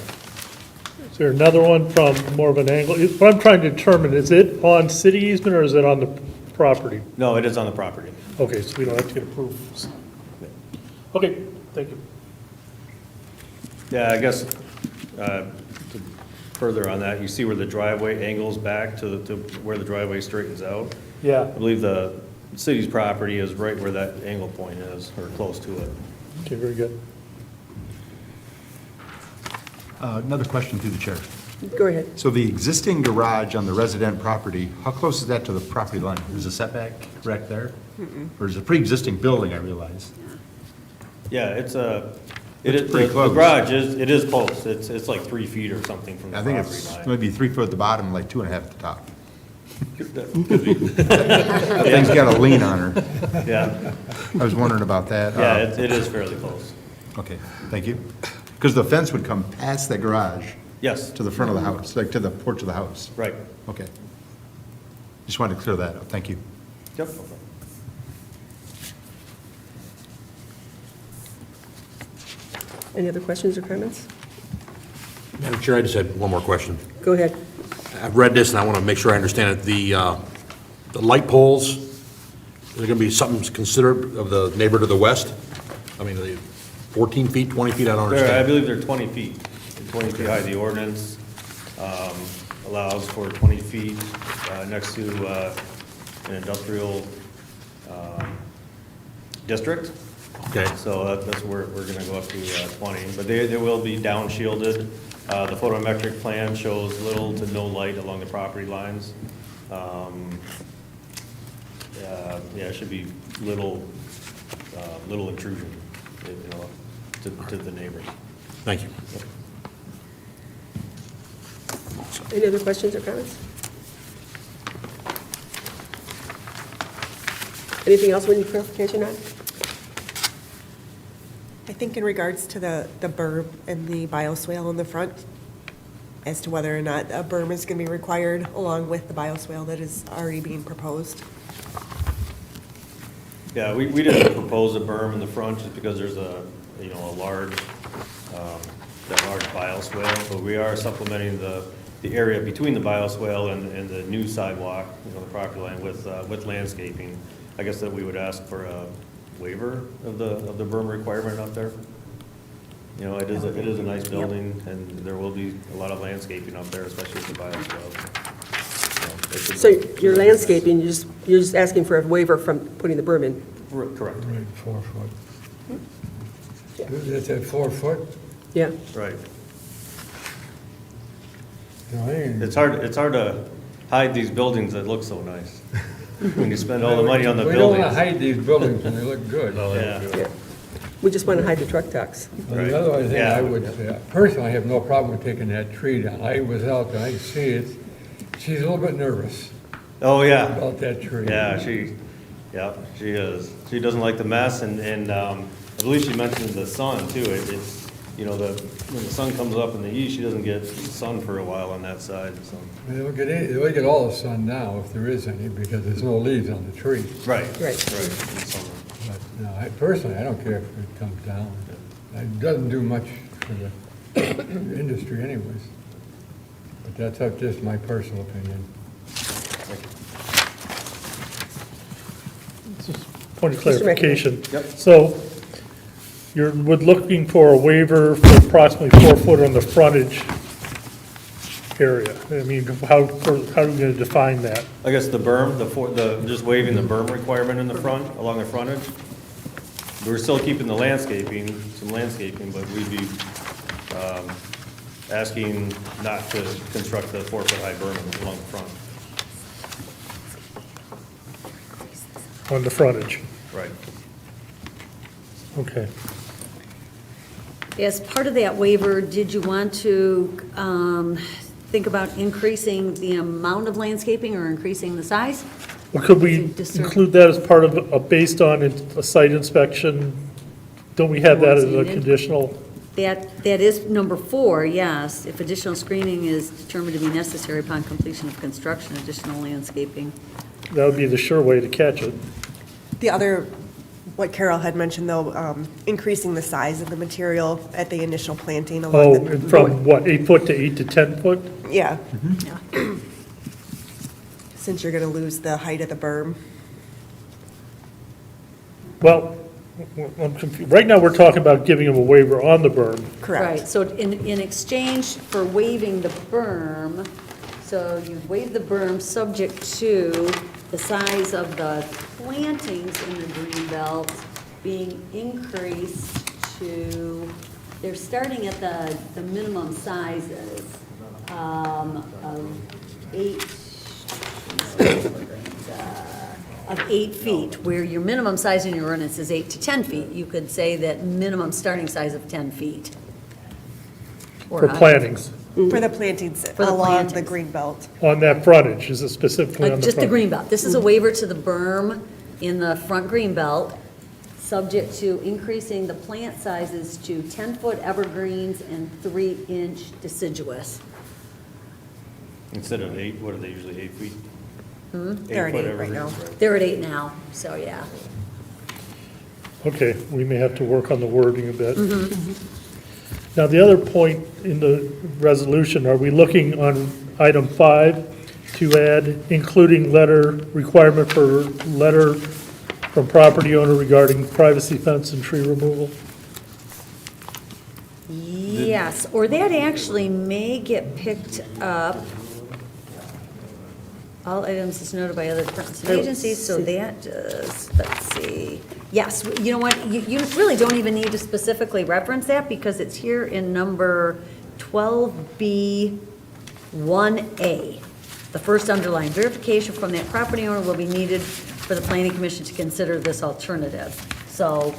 Is there another one from more of an angle? What I'm trying to determine, is it on city easement or is it on the property? No, it is on the property. Okay, so we don't have to get approval. Okay, thank you. Yeah, I guess, to further on that, you see where the driveway angles back to where the driveway straightens out? Yeah, I believe the city's property is right where that angle point is, or close to it. okay, very good. Another question through the chair. Go ahead. So the existing garage on the resident property, how close is that to the property line? Is the setback correct there? Or is it a pre-existing building, I realize? Yeah, it's a, It's pretty the close. garage is close. It's like 3 feet or something from the I think property it's line. maybe 3 foot at the bottom, like 2.5 at the top. Could be. That thing's got a lean on her. Yeah, I was wondering about that. yeah, it is fairly close. Okay, thank you. Because the fence would come past the garage Yes, to the front of the house, like to the porch of the house. right. Okay. Just wanted to clear that up. Thank you. Yep. Any other questions or comments? Madam Chair, I just had one more question. Go ahead. I've read this, and I want to make sure I understand it. The light poles, is there going to be something considered of the neighbor to the west? I mean, are they 14 feet, 20 feet? I don't I understand. believe they're 20 feet. 20 feet high. The ordinance allows for 20 feet next to an industrial district. Okay. So that's where we're gonna go up to 20, but they will be down shielded. The photometric plan shows little to no light along the property lines. Yeah, it should be little intrusion, you know, to the neighbors. Thank you. Any other questions or comments? Anything else we need clarification on? I think in regards to the berm and the bioswale in the front, as to whether or not a berm is going to be required along with the bioswale that is already being proposed. Yeah, we didn't propose a berm in the front just because there's a large, that large bioswale, but we are supplementing the area between the bioswale and the new sidewalk, the property line with landscaping. I guess that we would ask for a waiver of the berm requirement up there. It is a nice building, and there will be a lot of landscaping up there, especially with the bioswale. So your landscaping, you're just asking for a waiver from putting the berm in? Correct, Right, 4 foot. That's at 4 foot? Yeah. right. No, I ain't- It's hard to hide these buildings that look so nice. When you spend all the money on the We don't want to buildings. hide these buildings when they look good. Yeah, Yeah. We just want to hide the truck docks. Right. The other thing Yeah. I would say, personally, I have no problem with taking that tree down. I was out there, I see it. She's a little bit nervous oh, yeah. about that tree. Yeah, she is. She doesn't like the mess, and I believe she mentioned the sun too. It's, when the sun comes up in the east, she doesn't get sun for a while on that side, so. They'll get all the sun now, if there is any, because there's no leaves on the tree. Right. Right. in summer. But, no, personally, I don't care if it comes down. It doesn't do much for the industry anyways. But that's up just my personal opinion. Point of Mr. McAnally. clarification. Yep. So you're looking for a waiver for approximately 4 foot on the frontage area. I mean, how are we going to define that? I guess the berm, just waiving the berm requirement in the front, along the frontage. We're still keeping the landscaping, some landscaping, but we'd be asking not to construct the 4 foot high berm along the front. On the frontage? Right. Okay. As part of that waiver, did you want to think about increasing the amount of landscaping or increasing the size? Well, could we Just sort of- include that as part of, based on a site inspection? Don't we have that as a Once needed. conditional? That is number 4, yes. If additional screening is determined to be necessary upon completion of construction, additional landscaping. That would be the sure way to catch it. The other, what Carol had mentioned, though, increasing the size of the material at the initial planting along Oh, the. and from what, 8 foot to 8 to 10 foot? Yeah, Yeah. since you're going to lose the height of the berm. Well, I'm confused. Right now, we're talking about giving them a waiver on the berm. Right, Correct. so in exchange for waiving the berm, so you waive the berm subject to the size of the plantings in the green belt being increased to, they're starting at the minimum sizes of 8 feet, where your minimum size in your ordinance is 8 to 10 feet. You could say that minimum starting size of 10 feet. Or For higher. plantings, For the plantings For the along the plantings. green belt. on that frontage, is it specifically on the front? Just the green belt. This is a waiver to the berm in the front green belt, subject to increasing the plant sizes to 10-foot evergreens and 3-inch deciduous. Instead of 8, what are they usually, 8 feet? They're at 8 right now. They're at 8 now, so yeah. Okay, we may have to work on the wording a bit. Now, the other point in the resolution, are we looking on item 5 to add including requirement for letter from property owner regarding privacy fence and tree removal? Yes, or that actually may get picked up. All items is noted by other departments and agencies, so that does, let's see. Yes, you know what, you really don't even need to specifically reference that because it's here in number 12B 1A. The first underline, verification from that property owner will be needed for the planning commission to consider this alternative. So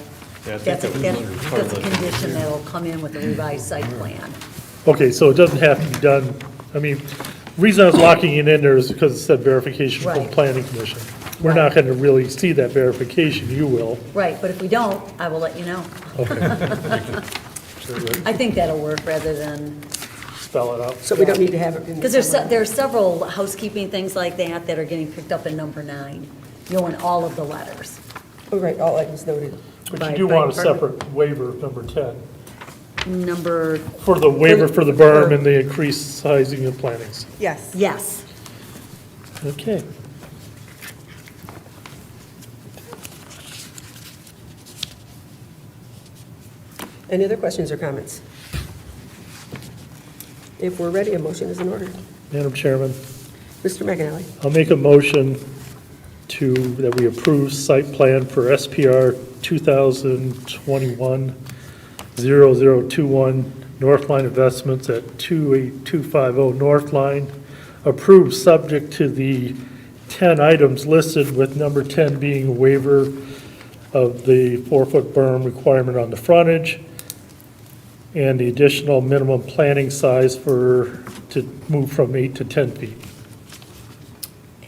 Yeah, I think that's a, that was part of that's a the condition that'll come in with the revised site plan. Okay, so it doesn't have to be done, I mean, the reason I was locking it in there is because it said verification from Right. planning commission. We're not going to really see that verification, you will. Right, but if we don't, I will let you know. Okay. I think that'll work rather than, Spell it out. So we don't need to have it in. because there are several housekeeping things like that that are getting picked up in number 9, you know, in all of the letters. Oh, right, all items noted. But By- you do by want a department. separate waiver of number 10, Number, for the waiver for the berm and the increased sizing of plantings. Yes. yes. Okay. Any other questions or comments? If we're ready, a motion is in order. Madam Chairman, Mr. McAnally, I'll make a motion that we approve site plan for SPR 2021-0021 North Line Investments at 28250 North Line. Approved subject to the 10 items listed, with number 10 being a waiver of the 4-foot berm requirement on the frontage, and the additional minimum planting size to move from 8 to 10 feet.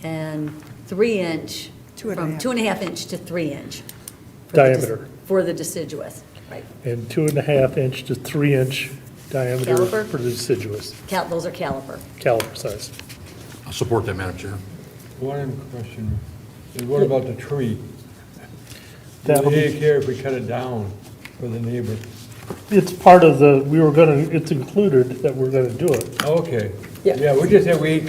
And 3-inch, Two and a from half. 2.5 inch to 3 inch. for the Diameter. For the deciduous, right. And 2.5 inch to 3 inch diameter Caliper? for the deciduous, Those are caliper. caliper size. I'll support that, Madam Chair. One question, is what about the tree? Do That'll be- they care if we cut it down for the neighbor? It's part of it's included that we're gonna do it. Okay. Yeah. Yeah, we just said they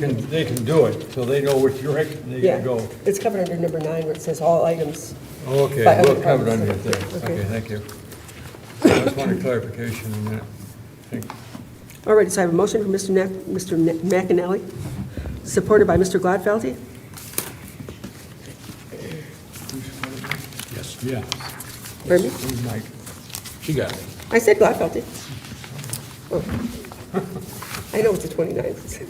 can do it, so they know which direction they yeah, can go. it's covered under number 9 where it says all items. Okay, By other we'll cover it departments. under it there. Okay. Okay, thank you. I just wanted clarification on that. Thank- All right, so I have a motion from Mr. McAnally, supported by Mr. Gladfeldy. Yes. Yeah, Pardon me? who's Mike? She got it. I said Gladfeldy. Oh. I know it's the 29th.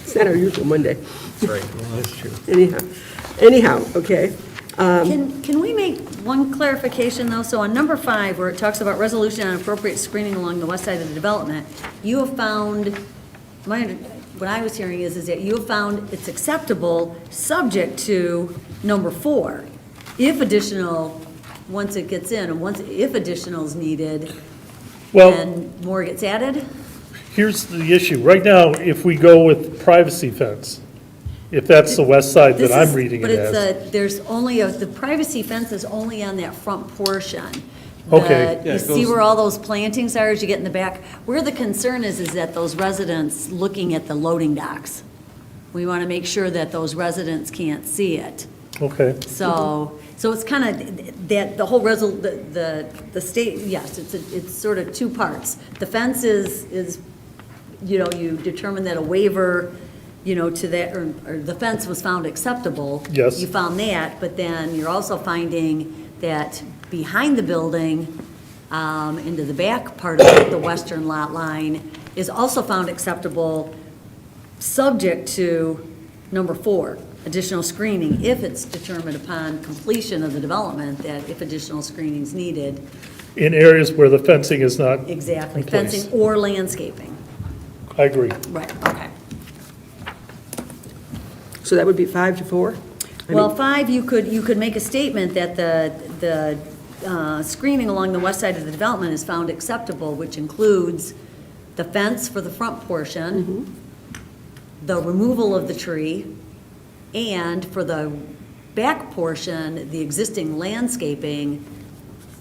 It's not our usual Monday. Right. That's true. Anyhow, okay. Can we make one clarification, though? So on number 5, where it talks about resolution on appropriate screening along the west side of the development, you have found, what I was hearing is that you have found it's acceptable, subject to number 4. If additional, once it gets in, and if additional is needed, Well- and more gets added? Here's the issue. Right now, if we go with privacy fence, if that's the west side that This I'm is- reading it But it's as. there's only, the privacy fence is only on that front portion. Okay. You see where all those plantings are as you get in the back? Where the concern is that those residents looking at the loading docks. We want to make sure that those residents can't see it. Okay, So it's kind of, that, the whole the state, yes, it's sort of two parts. The fence is, you know, you determine that a waiver, you know, to that, or the fence was found acceptable. Yes. You found that, but then you're also finding that behind the building, into the back part of the western lot line, is also found acceptable, subject to number 4, additional screening, if it's determined upon completion of the development that if additional screening is needed. in areas where the fencing is not Exactly, in place. fencing or landscaping. I agree. Right, okay. So that would be 5 to 4? Well, 5, you could make a statement that the screening along the west side of the development is found acceptable, which includes the fence for the front portion, the removal of the tree, and for the back portion, the existing landscaping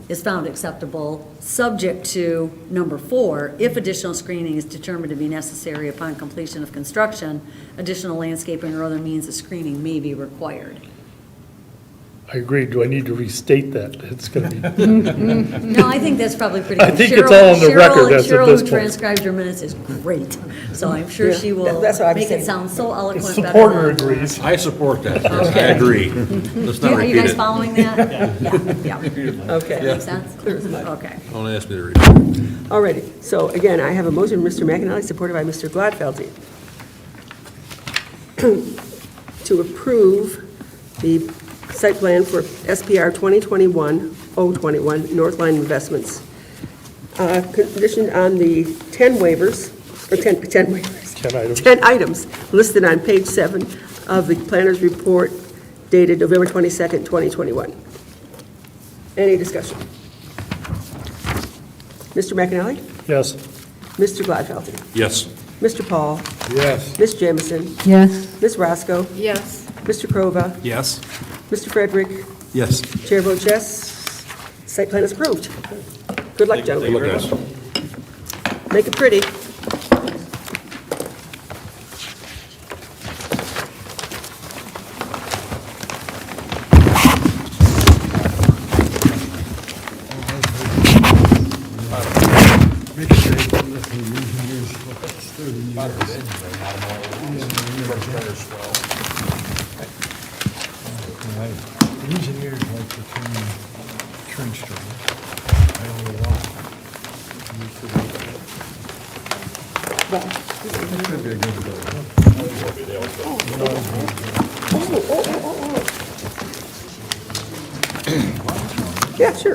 is found acceptable, subject to number 4, if additional screening is determined to be necessary upon completion of construction, additional landscaping or other means of screening may be required. I agree. Do I need to restate that? It's going to be, No, I think that's probably pretty I good. think it's Cheryl- all on the record Cheryl- as of Cheryl, this who point. transcribed your minutes, is great, so I'm sure Yeah, she will that's what I'm make it saying. sound so eloquent. the better supporter than- agrees. I support that, yes, I agree. Let's not Are you repeat guys it. following that? Yeah. Okay. Makes sense? Okay. Don't ask me to repeat it. All righty. So again, I have a motion, Mr. McAnally, supported by Mr. Gladfeldy, to approve the site plan for SPR 2021-021 Northline Investments, conditioned on the 10 waivers, or 10 waivers. 10 items. 10 items listed on page 7 of the planner's report dated November 22nd, 2021. Any discussion? Mr. McAnally? Yes. Mr. Gladfeldy? Yes. Mr. Paul? Yes. Ms. Jamison? Yes. Ms. Roscoe? Yes. Mr. Crova? Yes. Mr. Frederick? Yes. Chair votes yes. Site plan is approved. Good luck, Good luck, gentlemen. guys. Make it pretty. Engineers like to turn trench drains. I don't know why. That could be a good building. Yeah, sure.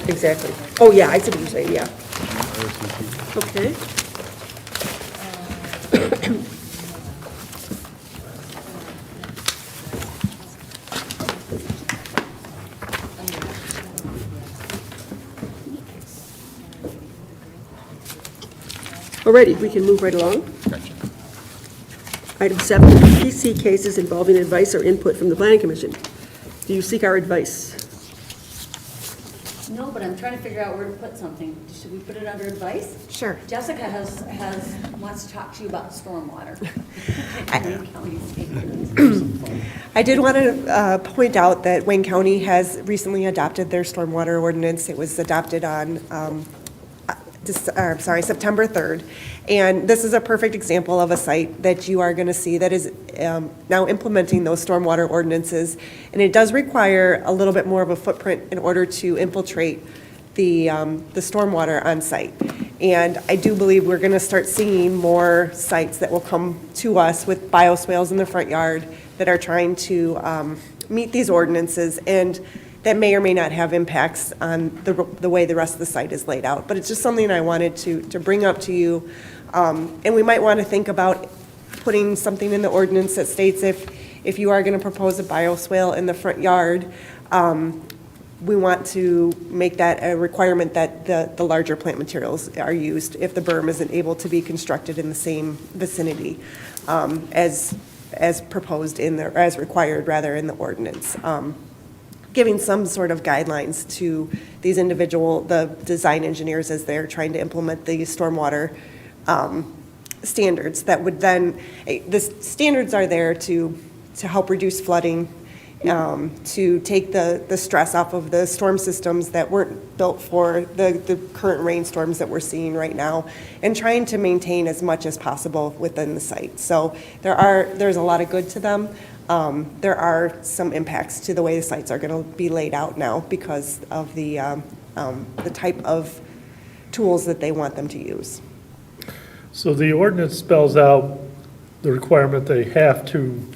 Exactly. Oh, yeah, I see what you're saying, yeah. Okay. Alrighty, we can move right along. Gotcha. Item 7, PC cases involving advice or input from the planning commission. Do you seek our advice? No, but I'm trying to figure out where to put something. Should we put it under advice? Sure. Jessica wants to talk to you about stormwater. I did want to point out that Wayne County has recently adopted their stormwater ordinance. It was adopted on September 3rd. And this is a perfect example of a site that you are going to see that is now implementing those stormwater ordinances. And it does require a little bit more of a footprint in order to infiltrate the stormwater on site. And I do believe we're going to start seeing more sites that will come to us with bioswales in the front yard that are trying to meet these ordinances, and that may or may not have impacts on the way the rest of the site is laid out. But it's just something I wanted to bring up to you. And we might want to think about putting something in the ordinance that states if you are going to propose a bioswale in the front yard, we want to make that a requirement that the larger plant materials are used if the berm isn't able to be constructed in the same vicinity as proposed in the, as required rather in the ordinance. Giving some sort of guidelines to these the design engineers as they're trying to implement the stormwater standards that would then, the standards are there to help reduce flooding, to take the stress off of the storm systems that weren't built for the current rainstorms that we're seeing right now, and trying to maintain as much as possible within the site. So there's a lot of good to them. There are some impacts to the way the sites are going to be laid out now because of the type of tools that they want them to use. So the ordinance spells out the requirement they have to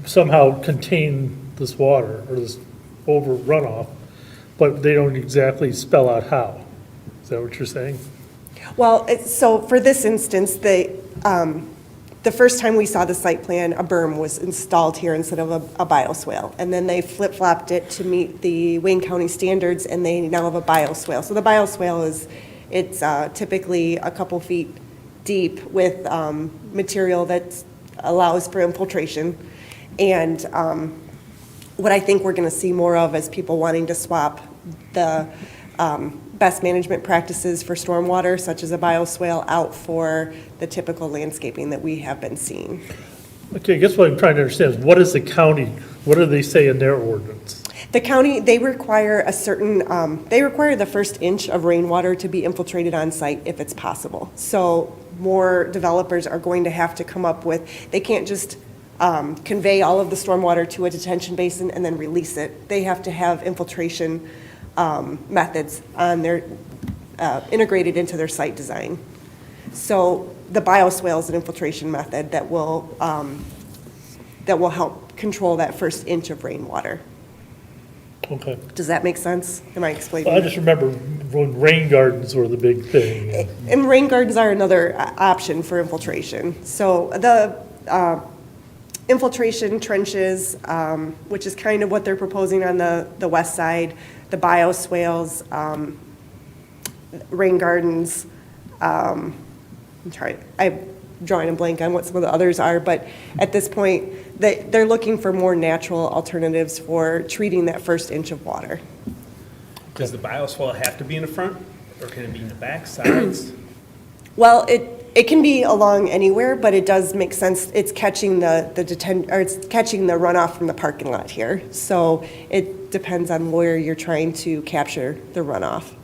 somehow contain this water or this over runoff, but they don't exactly spell out how. Is that what you're saying? Well, so for this instance, the first time we saw the site plan, a berm was installed here instead of a bioswale. And then they flip-flopped it to meet the Wayne County standards, and they now have a bioswale. So the bioswale it's typically a couple feet deep with material that allows for infiltration. And what I think we're going to see more of is people wanting to swap the best management practices for stormwater, such as a bioswale, out for the typical landscaping that we have been seeing. Okay, I guess what I'm trying to understand is what is the county, what do they say in their ordinance? The county, they require they require the first inch of rainwater to be infiltrated on site if it's possible. So more developers are going to have to come up with, they can't just convey all of the stormwater to a detention basin and then release it. They have to have infiltration methods on their, integrated into their site design. So the bioswale is an infiltration method that will help control that first inch of rainwater. Okay. Does that make sense? Am I explaining? Well, I just remember when rain gardens were the big thing. And rain gardens are another option for infiltration. So the infiltration trenches, which is kind of what they're proposing on the west side, the bioswales, rain gardens. I'm drawing a blank on what some of the others are, but at this point, they're looking for more natural alternatives for treating that first inch of water. Does the bioswale have to be in the front, or can it be in the back, sides? Well, it can be along anywhere, but it does make sense. It's catching it's catching the runoff from the parking lot here. So it depends on where you're trying to capture the runoff.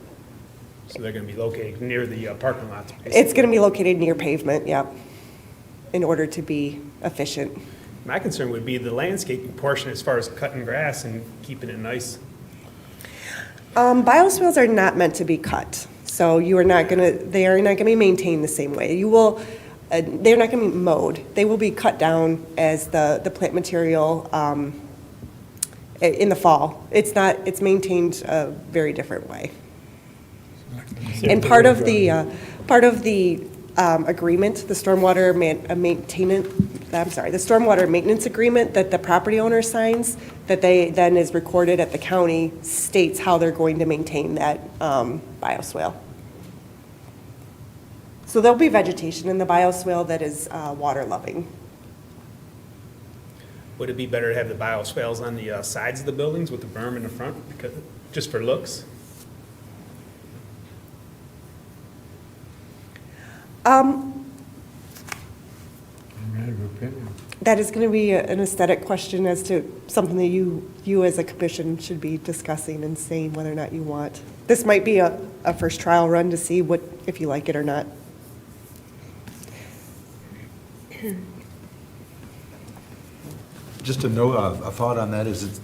So they're going to be located near the parking lots, basically. It's going to be located near pavement, yep, in order to be efficient. My concern would be the landscaping portion as far as cutting grass and keeping it nice. Bioswales are not meant to be cut, so they are not going to be maintained the same way. They're not going to be mowed. They will be cut down as the plant material in the fall. It's maintained a very different way. And part of the agreement, the stormwater maintenance agreement that the property owner signs, that then is recorded at the county, states how they're going to maintain that bioswale. So there'll be vegetation in the bioswale that is water loving. Would it be better to have the bioswales on the sides of the buildings with the berm in the front, because, just for looks? Matter of opinion. That is going to be an aesthetic question as to something that you as a commission should be discussing and saying whether or not you want. This might be a first trial run to see if you like it or not. Just to know, a thought on that is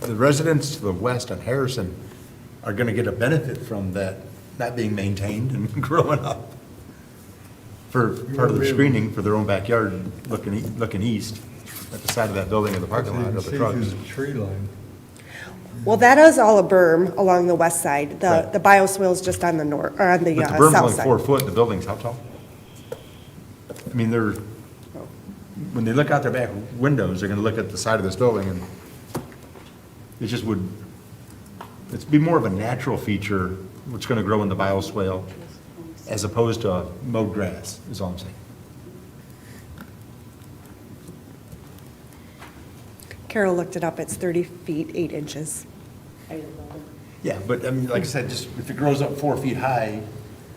the residents to the west on Harrison are going to get a benefit from that not being maintained and growing up for part of the screening for their own backyard, looking east at the side of that building of the parking lot of the trucks. The tree line. Well, that is all a berm along the west side. Right. The bioswale is just on the north, or on the But the berm's south only side. 4 foot, the building's how tall? I mean, when they look out their back windows, they're gonna look at the side of this building, and it just would It's be more of a natural feature, which going to grow in the bioswale, as opposed to mowed grass, is all I'm saying. Carol looked it up, it's 30 feet, 8 inches. Yeah, but I mean, like I said, just if it grows up 4 feet high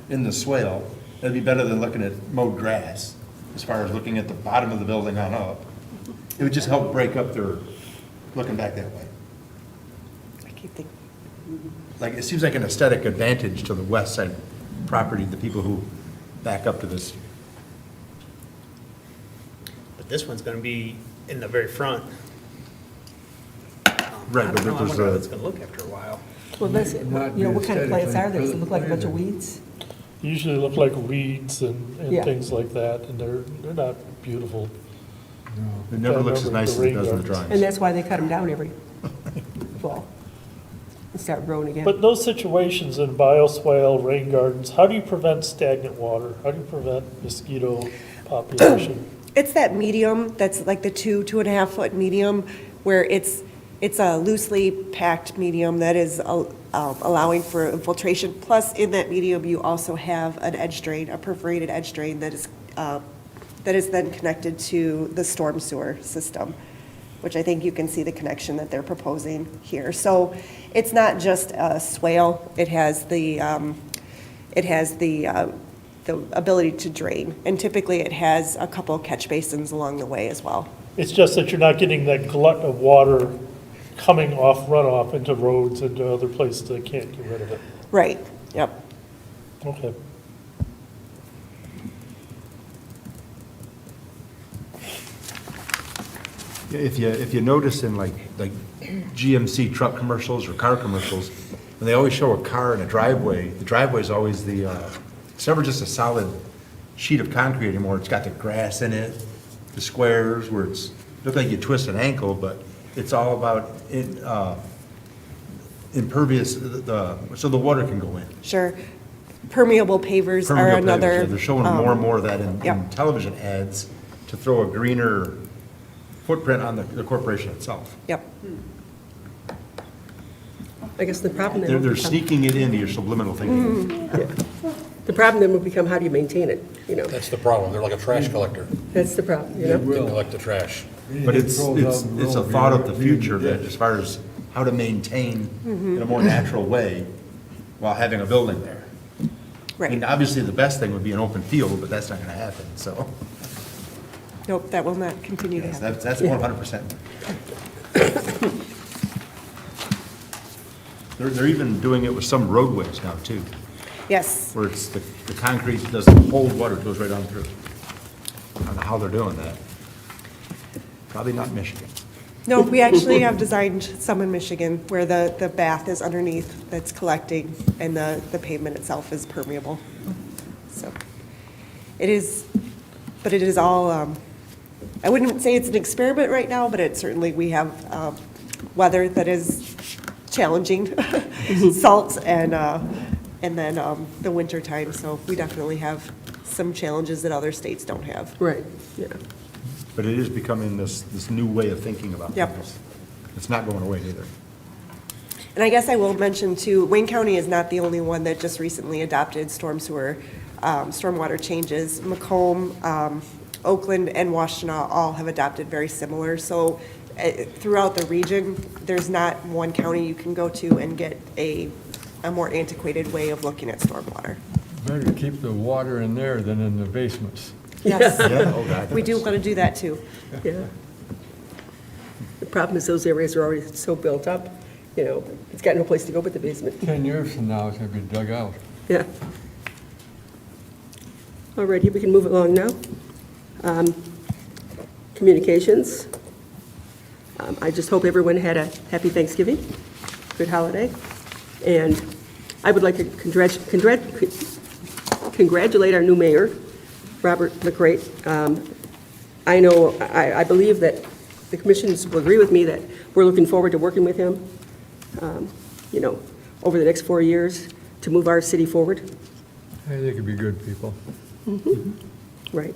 in the swale, that'd be better than looking at mowed grass, as far as looking at the bottom of the building on up. It would just help break up their, looking back that way. I keep thinking, Like, it seems like an aesthetic advantage to the west side property, the people who back up to this. But this one's gonna be in the very front. Right, I but don't know, I there's wonder how a, it's gonna look after a while. Well, that's, it. Not You know, what kind of plants are they? Does it look like a bunch of aesthetically weeds? Usually look like weeds and Yeah. things like that, and they're not beautiful. it never looks as Remember nice as the it does in the rain gardens. And drawings. that's why they cut them down every fall and start growing again. But those situations in bioswale, rain gardens, how do you prevent stagnant water? How do you prevent mosquito population? it's that medium, that's like the 2.5 foot medium, where it's a loosely packed medium that is allowing for infiltration. Plus, in that medium, you also have an edge drain, a perforated edge drain that is then connected to the storm sewer system, which I think you can see the connection that they're proposing here. So it's not just a swale, it has the ability to drain. And typically, it has a couple catch basins along the way as well. It's just that you're not getting that glut of water coming off runoff into roads and to other places that can't get rid of it. Right, yep. Okay. If you notice in like GMC truck commercials or car commercials, when they always show a car in a driveway, the driveway is always it's never just a solid sheet of concrete anymore. It's got the grass in it, the squares where look like you twist an ankle, but it's all about impervious, so the water can go in. Sure. Permeable pavers are Permeable pavers, another. yeah, they're showing more and more of that in Yep. television ads to throw a greener footprint on the corporation itself. Yep, I guess the problem then They're will become, sneaking it into your subliminal thinking. the problem then will become, how do you maintain it, you know? That's the problem. They're like a trash collector. That's the problem, you They know? will. They collect the trash. But it's a thought of the future that that as far as how to maintain in a more natural way while having a building there. I mean, right. obviously, the best thing would be an open field, but that's not gonna happen, so. Nope, that will not continue to Yes, happen. that's 100%. They're even doing it with some roadways now, too, Yes, where it's the concrete doesn't hold water, it goes right on through. I don't know how they're doing that. Probably not Michigan. no, we actually have designed some in Michigan where the bath is underneath that's collecting and the pavement itself is permeable. So it is, but it is all, I wouldn't say it's an experiment right now, but it certainly, we have weather that is challenging, salt and then the winter time. So we definitely have some challenges that other states don't have. Right, yeah. But it is becoming this new way of thinking about Yep. things. It's not going away either. And I guess I will mention too, Wayne County is not the only one that just recently adopted stormwater changes. Macomb, Oakland, and Washtenaw all have adopted very similar. So throughout the region, there's not one county you can go to and get a more antiquated way of looking at stormwater. Better keep the water in there than in the basements. Yes, Yeah, oh, God. we do want to do that too. Yeah. The problem is those areas are already so built up, you know, it's got no place to go but the basement. 10 years from now, it's gonna be dug out. Yeah. All righty, we can move along now. Communications. I just hope everyone had a happy Thanksgiving, good holiday. And I would like to congratulate our new mayor, Robert McCrate. I believe that the commissions will agree with me that we're looking forward to working with him, you know, over the next 4 years to move our city forward. I think it'd be good people. Right.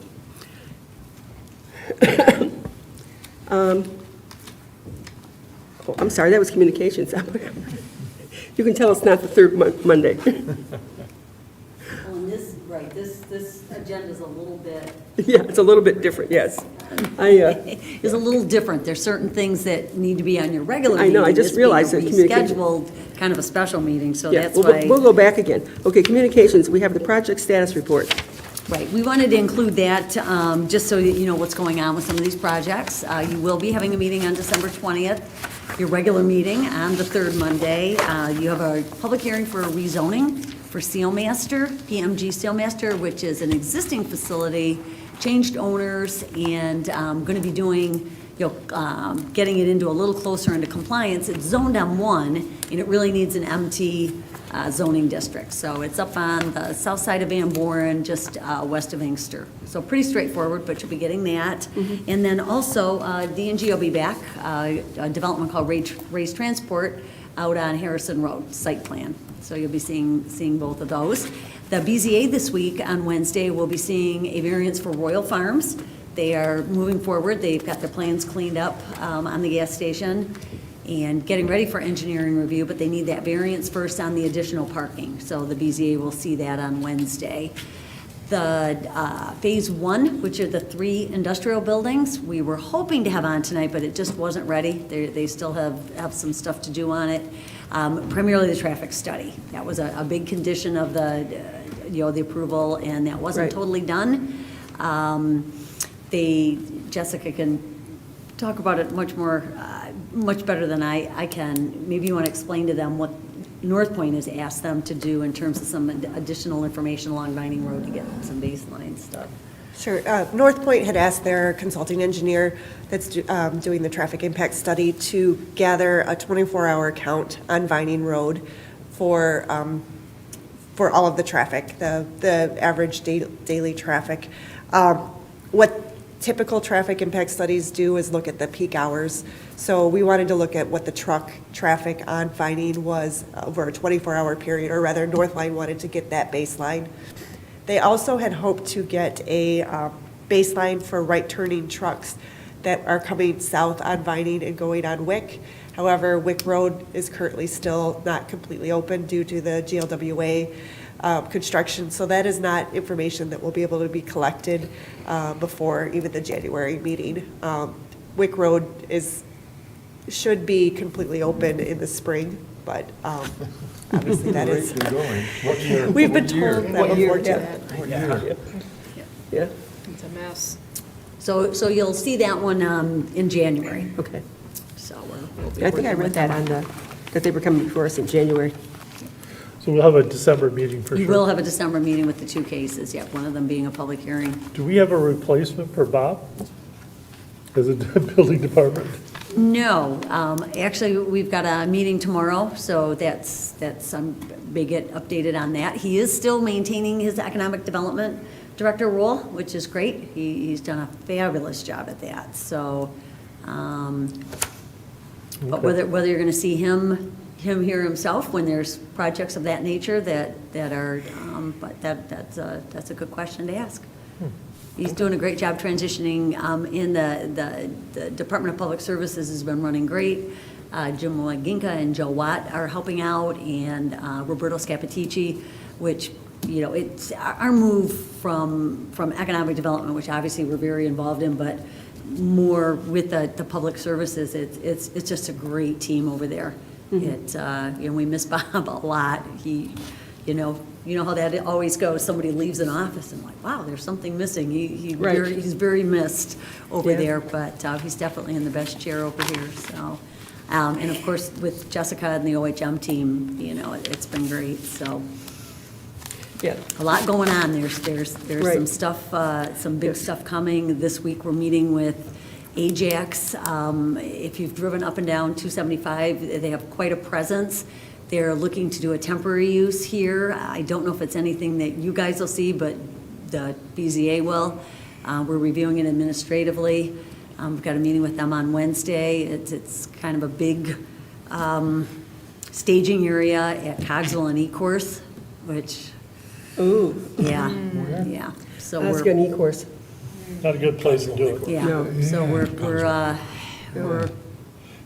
Oh, I'm sorry, that was communications. You can tell it's not the third Monday. Well, and this, right, this agenda's a little bit, Yeah, it's a little bit different, yes. is a little different. There's certain things that need to be on your regular I meeting. know, I just this being a realized that communication- rescheduled, kind of a special meeting, so Yeah, that's we'll why. we'll go back again. Okay, communications, we have the project status report. Right, we wanted to include that, just so that you know what's going on with some of these projects. You will be having a meeting on December 20th, your regular meeting on the third Monday. You have a public hearing for a rezoning for Sealmaster, PMG Sealmaster, which is an existing facility, changed owners, and going to be doing, getting it into a little closer into compliance. It's zoned M1, and it really needs an MT zoning district. So it's up on the south side of Van Buren, just west of Inkster. So pretty straightforward, but you'll be getting that. And then also, D&G will be back, a development called Race Transport out on Harrison Road, site plan. So you'll be seeing both of those. The BZA this week on Wednesday will be seeing a variance for Royal Farms. They are moving forward. They've got their plans cleaned up on the gas station and getting ready for engineering review, but they need that variance first on the additional parking. So the BZA will see that on Wednesday. The Phase 1, which are the 3 industrial buildings, we were hoping to have on tonight, but it just wasn't ready. They still have some stuff to do on it. Primarily the traffic study. That was a big condition of the approval, and that wasn't Right. totally done. Jessica can talk about it much better than I can. Maybe you want to explain to them what North Point has asked them to do in terms of some additional information along Vining Road to get some baseline stuff. Sure. North Point had asked their consulting engineer that's doing the traffic impact study to gather a 24-hour count on Vining Road for all of the traffic, the average daily traffic. What typical traffic impact studies do is look at the peak hours. So we wanted to look at what the truck traffic on Vining was over a 24-hour period, or rather Northline wanted to get that baseline. They also had hoped to get a baseline for right-turning trucks that are coming south on Vining and going on Wick. However, Wick Road is currently still not completely open due to the GLWA construction, so that is not information that will be able to be collected before even the January meeting. Wick Road should be completely open in the spring, but obviously that is. What year? We've been told that before too. What year? Yeah, It's a mess. So you'll see that one in January. okay. So we'll be I think I working read with that them. that they were coming before us in January. So we'll have a December meeting for sure. You will have a December meeting with the 2 cases, yep, one of them being a public hearing. Do we have a replacement for Bob as a building department? No, actually, we've got a meeting tomorrow, so that's may get updated on that. He is still maintaining his economic development director role, which is great. He's done a fabulous job at that, so, but whether you're gonna see him here himself when there's projects of that nature that are, but that's a good question to ask. He's doing a great job transitioning in the Department of Public Services has been running great. Jim Waginka and Joe Watt are helping out, and Roberto Scapitici, which, it's our move from economic development, which obviously we're very involved in, but more with the public services. It's just a great team over there. We miss Bob a lot. He, you know how that always goes. Somebody leaves an office and like, wow, there's something missing. He's very missed over there, but he's definitely in the best chair over here. So, and of course with Jessica and the OHM team, it's been great. So, Yeah. a lot going on. There's some stuff, some big stuff coming. This week we're meeting with Ajax. If you've driven up and down 275, they have quite a presence. They're looking to do a temporary use here. I don't know if it's anything that you guys will see, but the BZA will. We're reviewing it administratively. We've got a meeting with them on Wednesday. It's kind of a big staging area at Cogswell and Ecorse, which, Ooh, yeah. So that's we're, an e-course. Not a good place to do it. yeah, No. so we're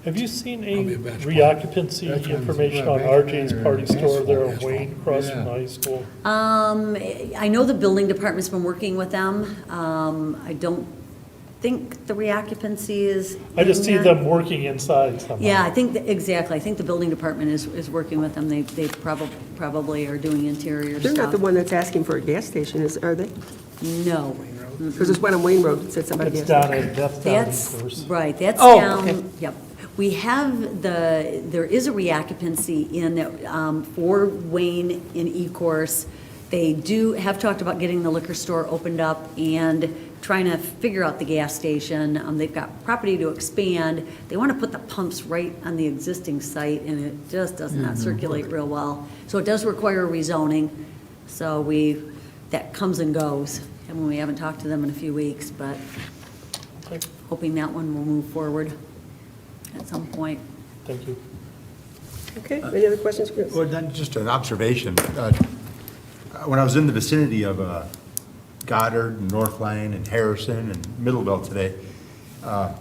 Have you seen Probably any a batch plant. reoccupancy That's what I'm information saying, on batch RJ's plant or party store there on asphalt. Wayne, across from Yeah. the high school? I know the building department's been working with them. I don't think the reoccupancy is. I just in see yet. them working inside somehow. Yeah, I think, exactly. I think the building department is working with them. They probably are doing interior They're stuff. not the one that's asking for a gas station, are they? No. Because there's one on Wayne Road that said somebody It's gas down station. at, that's down That's, in course. right, that's Oh, okay. down, yep. We have there is a reoccupancy in, for Wayne in E-Course. They have talked about getting the liquor store opened up and trying to figure out the gas station. They've got property to expand. They want to put the pumps right on the existing site, and it just does not circulate real well. So it does require rezoning. So that comes and goes, and we haven't talked to them in a few weeks, but hoping that one will move forward at some point. Thank you. Okay, any other questions, Chris? Well, then, just an observation. When I was in the vicinity of Goddard, and North Line, and Harrison, and Middleville today, I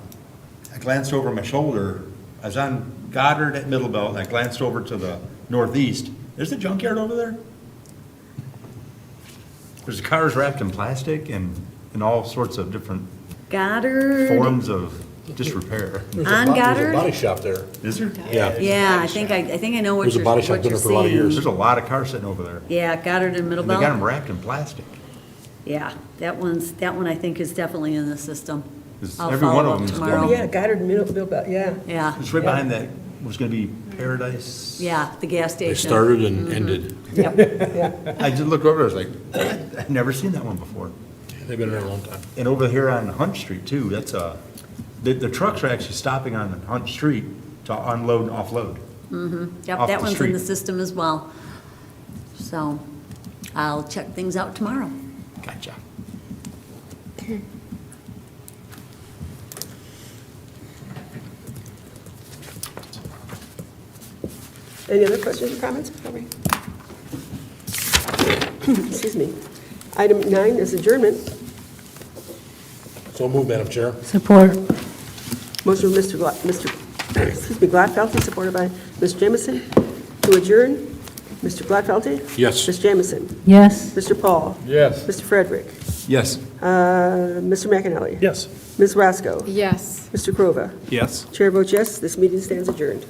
glanced over my shoulder. I was on Goddard at Middleville, and I glanced over to the northeast. There's a junkyard over there. There's cars wrapped in plastic and all sorts of different Goddard, forms of disrepair. There's On there's Goddard? a body shop there. Is there? Yeah. yeah, I think I know what There's a you're body shop what been you're there for a lot of years. There's a lot of cars sitting over there. Yeah, Goddard and And they got them Middlebelt. wrapped in plastic. Yeah, that one I think is definitely in the system. 'Cause I'll every one follow of up them is tomorrow. going- Yeah, Goddard and Middlebelt, yeah. Yeah, It's right behind that, was gonna be Paradise. yeah, the gas station. They started and ended. Yep. I just looked over, I was like, I've never seen that one before. They've been there a long time. And over here on Hunt Street too, that's the trucks are actually stopping on Hunt Street to unload and offload. Yep, Off that the one's in the street. system as well. So I'll check things out tomorrow. Gotcha. Any other questions or comments? Excuse me. Item 9 is adjournment. So move, Madam Chair. Support. Motion of Mr. Gladfelter, supported by Ms. Jamison, to adjourn. Mr. Gladfelter? Yes. Ms. Jamison? Yes. Mr. Paul? Yes. Mr. Frederick? Yes. Mr. McAnally? Yes. Ms. Roscoe? Yes. Mr. Crova? Yes. Chair votes yes, this meeting stands adjourned.